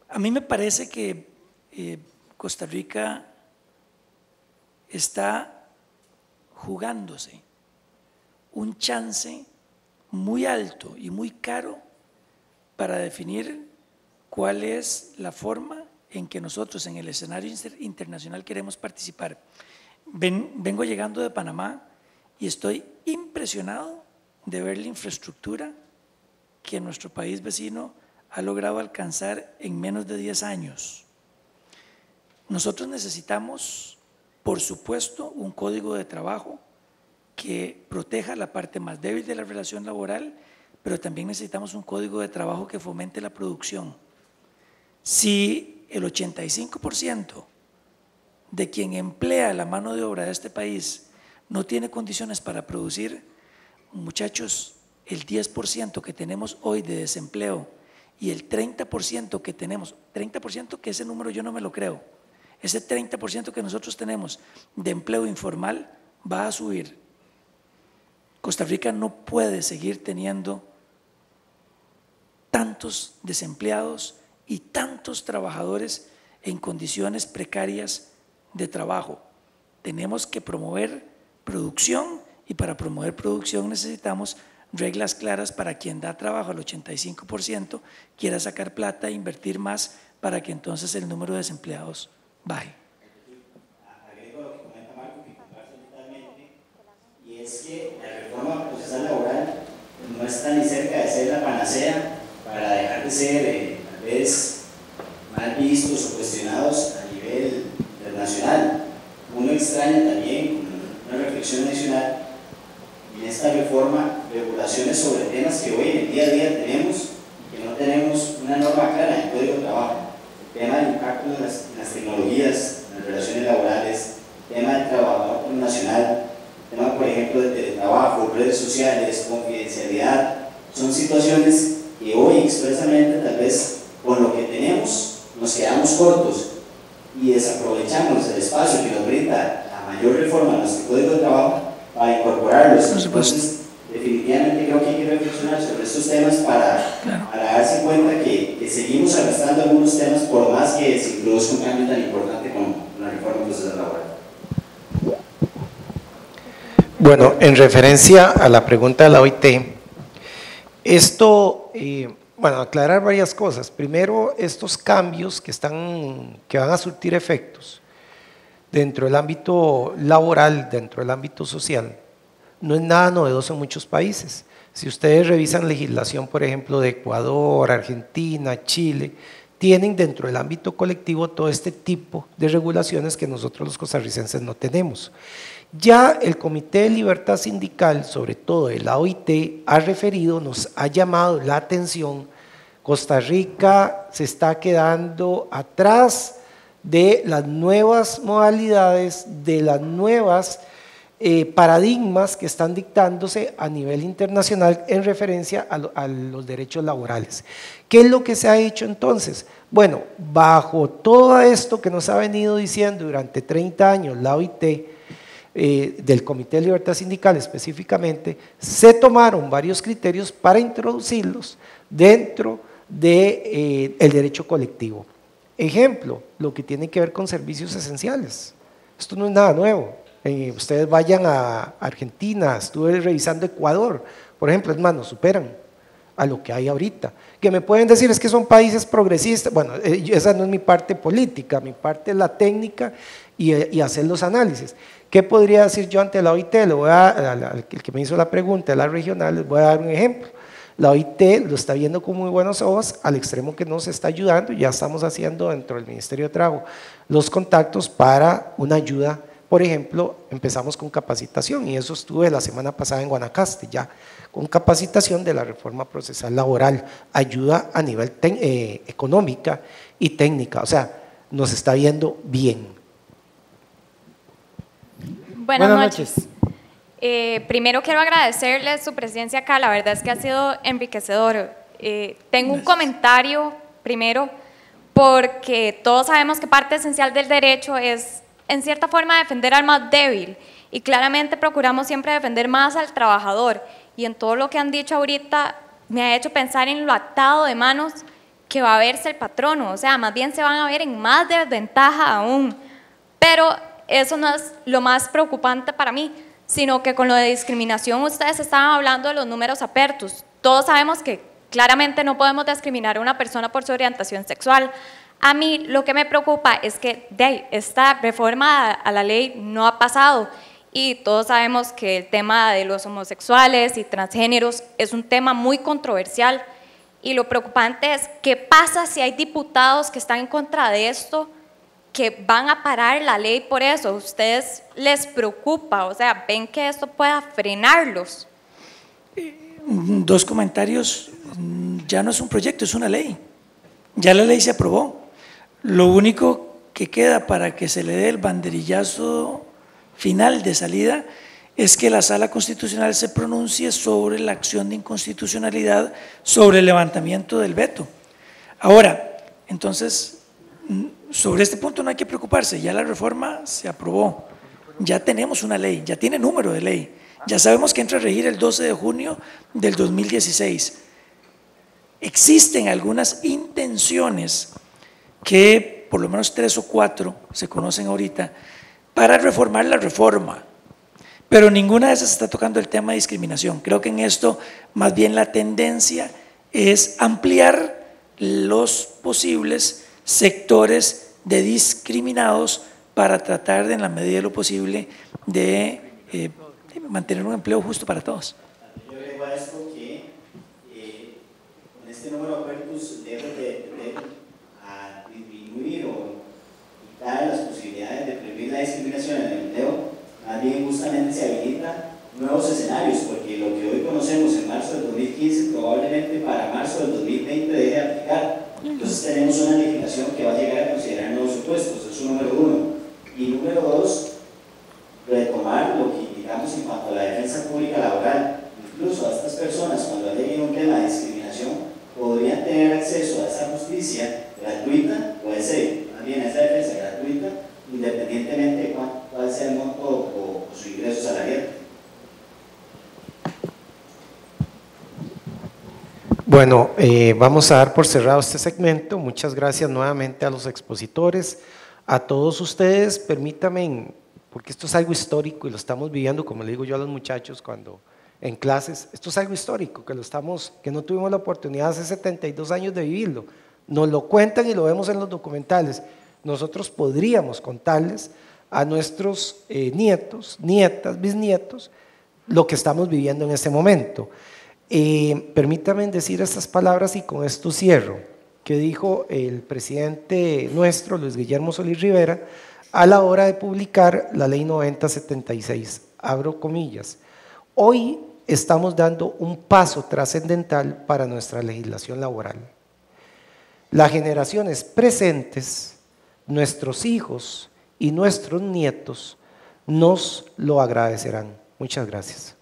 A mí me parece que Costa Rica está jugándose un chance muy alto y muy caro para definir cuál es la forma en que nosotros en el escenario internacional queremos participar. Vengo llegando de Panamá y estoy impresionado de ver la infraestructura que nuestro país vecino ha logrado alcanzar en menos de 10 años. Nosotros necesitamos, por supuesto, un código de trabajo que proteja la parte más débil de la relación laboral, pero también necesitamos un código de trabajo que fomente la producción. Si el 85% de quien emplea la mano de obra de este país no tiene condiciones para producir, muchachos, el 10% que tenemos hoy de desempleo y el 30% que tenemos, 30% que ese número yo no me lo creo, ese 30% que nosotros tenemos de empleo informal va a subir. Costa Rica no puede seguir teniendo tantos desempleados y tantos trabajadores en condiciones precarias de trabajo. Tenemos que promover producción y para promover producción necesitamos reglas claras para quien da trabajo al 85% quiera sacar plata e invertir más para que entonces el número de desempleados baje. Agrego lo que comenta Marco, que comparto totalmente, y es que la reforma procesal laboral no está ni cerca de ser la panacea para dejar de ser tal vez mal vistos o cuestionados a nivel internacional. Uno extraña también, con una reflexión adicional, en esta reforma, regulaciones sobre temas que hoy en el día a día tenemos y que no tenemos una norma clara en el Código de Trabajo. El tema del impacto en las tecnologías, en las relaciones laborales, el tema del trabajador nacional, el tema, por ejemplo, del teletrabajo, redes sociales, confidencialidad, son situaciones que hoy expresamente tal vez con lo que tenemos nos quedamos cortos y desaprovechamos el espacio que nos brinda la mayor reforma a nuestro código de trabajo para incorporarlos. Entonces, definitivamente creo que hay que reflexionar sobre estos temas para darse cuenta que seguimos arrastrando algunos temas por más que se introduzca un cambio tan importante como la reforma procesal laboral. Bueno, en referencia a la pregunta de la OIT, esto, bueno, aclarar varias cosas. Primero, estos cambios que van a surtir efectos dentro del ámbito laboral, dentro del ámbito social, no es nada novedoso en muchos países. Si ustedes revisan legislación, por ejemplo, de Ecuador, Argentina, Chile, tienen dentro del ámbito colectivo todo este tipo de regulaciones que nosotros los costarricenses no tenemos. Ya el Comité de Libertad Sindical, sobre todo el OIT, ha referido, nos ha llamado la atención, Costa Rica se está quedando atrás de las nuevas modalidades, de las nuevas paradigmas que están dictándose a nivel internacional en referencia a los derechos laborales. ¿Qué es lo que se ha hecho entonces? Bueno, bajo todo esto que nos ha venido diciendo durante 30 años la OIT, del Comité de Libertad Sindical específicamente, se tomaron varios criterios para introducirlos dentro del derecho colectivo. Ejemplo, lo que tiene que ver con servicios esenciales. Esto no es nada nuevo. Ustedes vayan a Argentina, estuve revisando Ecuador, por ejemplo, es más, nos superan a lo que hay ahorita. Que me pueden decir es que son países progresistas. Bueno, esa no es mi parte política, mi parte es la técnica y hacer los análisis. ¿Qué podría decir yo ante la OIT? El que me hizo la pregunta, la regional, les voy a dar un ejemplo. La OIT lo está viendo con muy buenos ojos, al extremo que nos está ayudando. Ya estamos haciendo dentro del Ministerio de Trabajo los contactos para una ayuda. Por ejemplo, empezamos con capacitación y eso estuve la semana pasada en Guanacaste, ya con capacitación de la reforma procesal laboral, ayuda a nivel económica y técnica, o sea, nos está viendo bien. Buenas noches. Primero quiero agradecerles su presencia acá, la verdad es que ha sido enriquecedor. Tengo un comentario primero, porque todos sabemos que parte esencial del derecho es, en cierta forma, defender al más débil, y claramente procuramos siempre defender más al trabajador, y en todo lo que han dicho ahorita me ha hecho pensar en lo atado de manos que va a verse el patrono, o sea, más bien se van a ver en más desventaja aún, pero eso no es lo más preocupante para mí, sino que con lo de discriminación ustedes estaban hablando de los números apertos. Todos sabemos que claramente no podemos discriminar a una persona por su orientación sexual. A mí lo que me preocupa es que esta reforma a la ley no ha pasado y todos sabemos que el tema de los homosexuales y transgéneros es un tema muy controversial, y lo preocupante es qué pasa si hay diputados que están en contra de esto, que van a parar la ley por eso. ¿A ustedes les preocupa? O sea, ¿ven que esto pueda frenarlos? Dos comentarios. Ya no es un proyecto, es una ley. Ya la ley se aprobó. Lo único que queda para que se le dé el banderillazo final de salida es que la Sala Constitucional se pronuncie sobre la acción de inconstitucionalidad, sobre el levantamiento del veto. Ahora, entonces, sobre este punto no hay que preocuparse, ya la reforma se aprobó, ya tenemos una ley, ya tiene número de ley, ya sabemos que entra a regir el 12 de junio del 2016. Existen algunas intenciones que por lo menos 3 o 4 se conocen ahorita para reformar la reforma, pero ninguna de esas está tocando el tema de discriminación. Creo que en esto más bien la tendencia es ampliar los posibles sectores de discriminados para tratar de, en la medida de lo posible, de mantener un empleo justo para todos. Yo agrego a esto que con este número de apertos debe disminuir o quitar las posibilidades de prevenir la discriminación en el empleo. Más bien justamente se habilita nuevos escenarios, porque lo que hoy conocemos en marzo del 2015 probablemente para marzo del 2020 deje de aplicar. Entonces tenemos una legislación que va a llegar a considerar nuevos supuestos, eso es número 1. Y número 2, retomar lo que indicamos en cuanto a la defensa pública laboral. Incluso a estas personas, cuando aleguen un tema de discriminación, podrían tener acceso a esa justicia gratuita, o más bien a esa defensa gratuita, independientemente de cuál sea el monto Bueno, vamos a dar por cerrado este segmento. Muchas gracias nuevamente a los expositores, a todos ustedes. Permítanme, porque esto es algo histórico y lo estamos viviendo, como le digo yo a los muchachos cuando en clases, esto es algo histórico, que no tuvimos la oportunidad hace 72 años de vivirlo. Nos lo cuentan y lo vemos en los documentales. Nosotros podríamos contarles a nuestros nietos, nietas, bisnietos, lo que estamos viviendo en este momento. Permítanme decir estas palabras y con esto cierro, que dijo el presidente nuestro, Luis Guillermo Solís Rivera, a la hora de publicar la Ley 9076, abro comillas: hoy estamos dando un paso trascendental para nuestra legislación laboral. Las generaciones presentes, nuestros hijos y nuestros nietos nos lo agradecerán. Muchas gracias.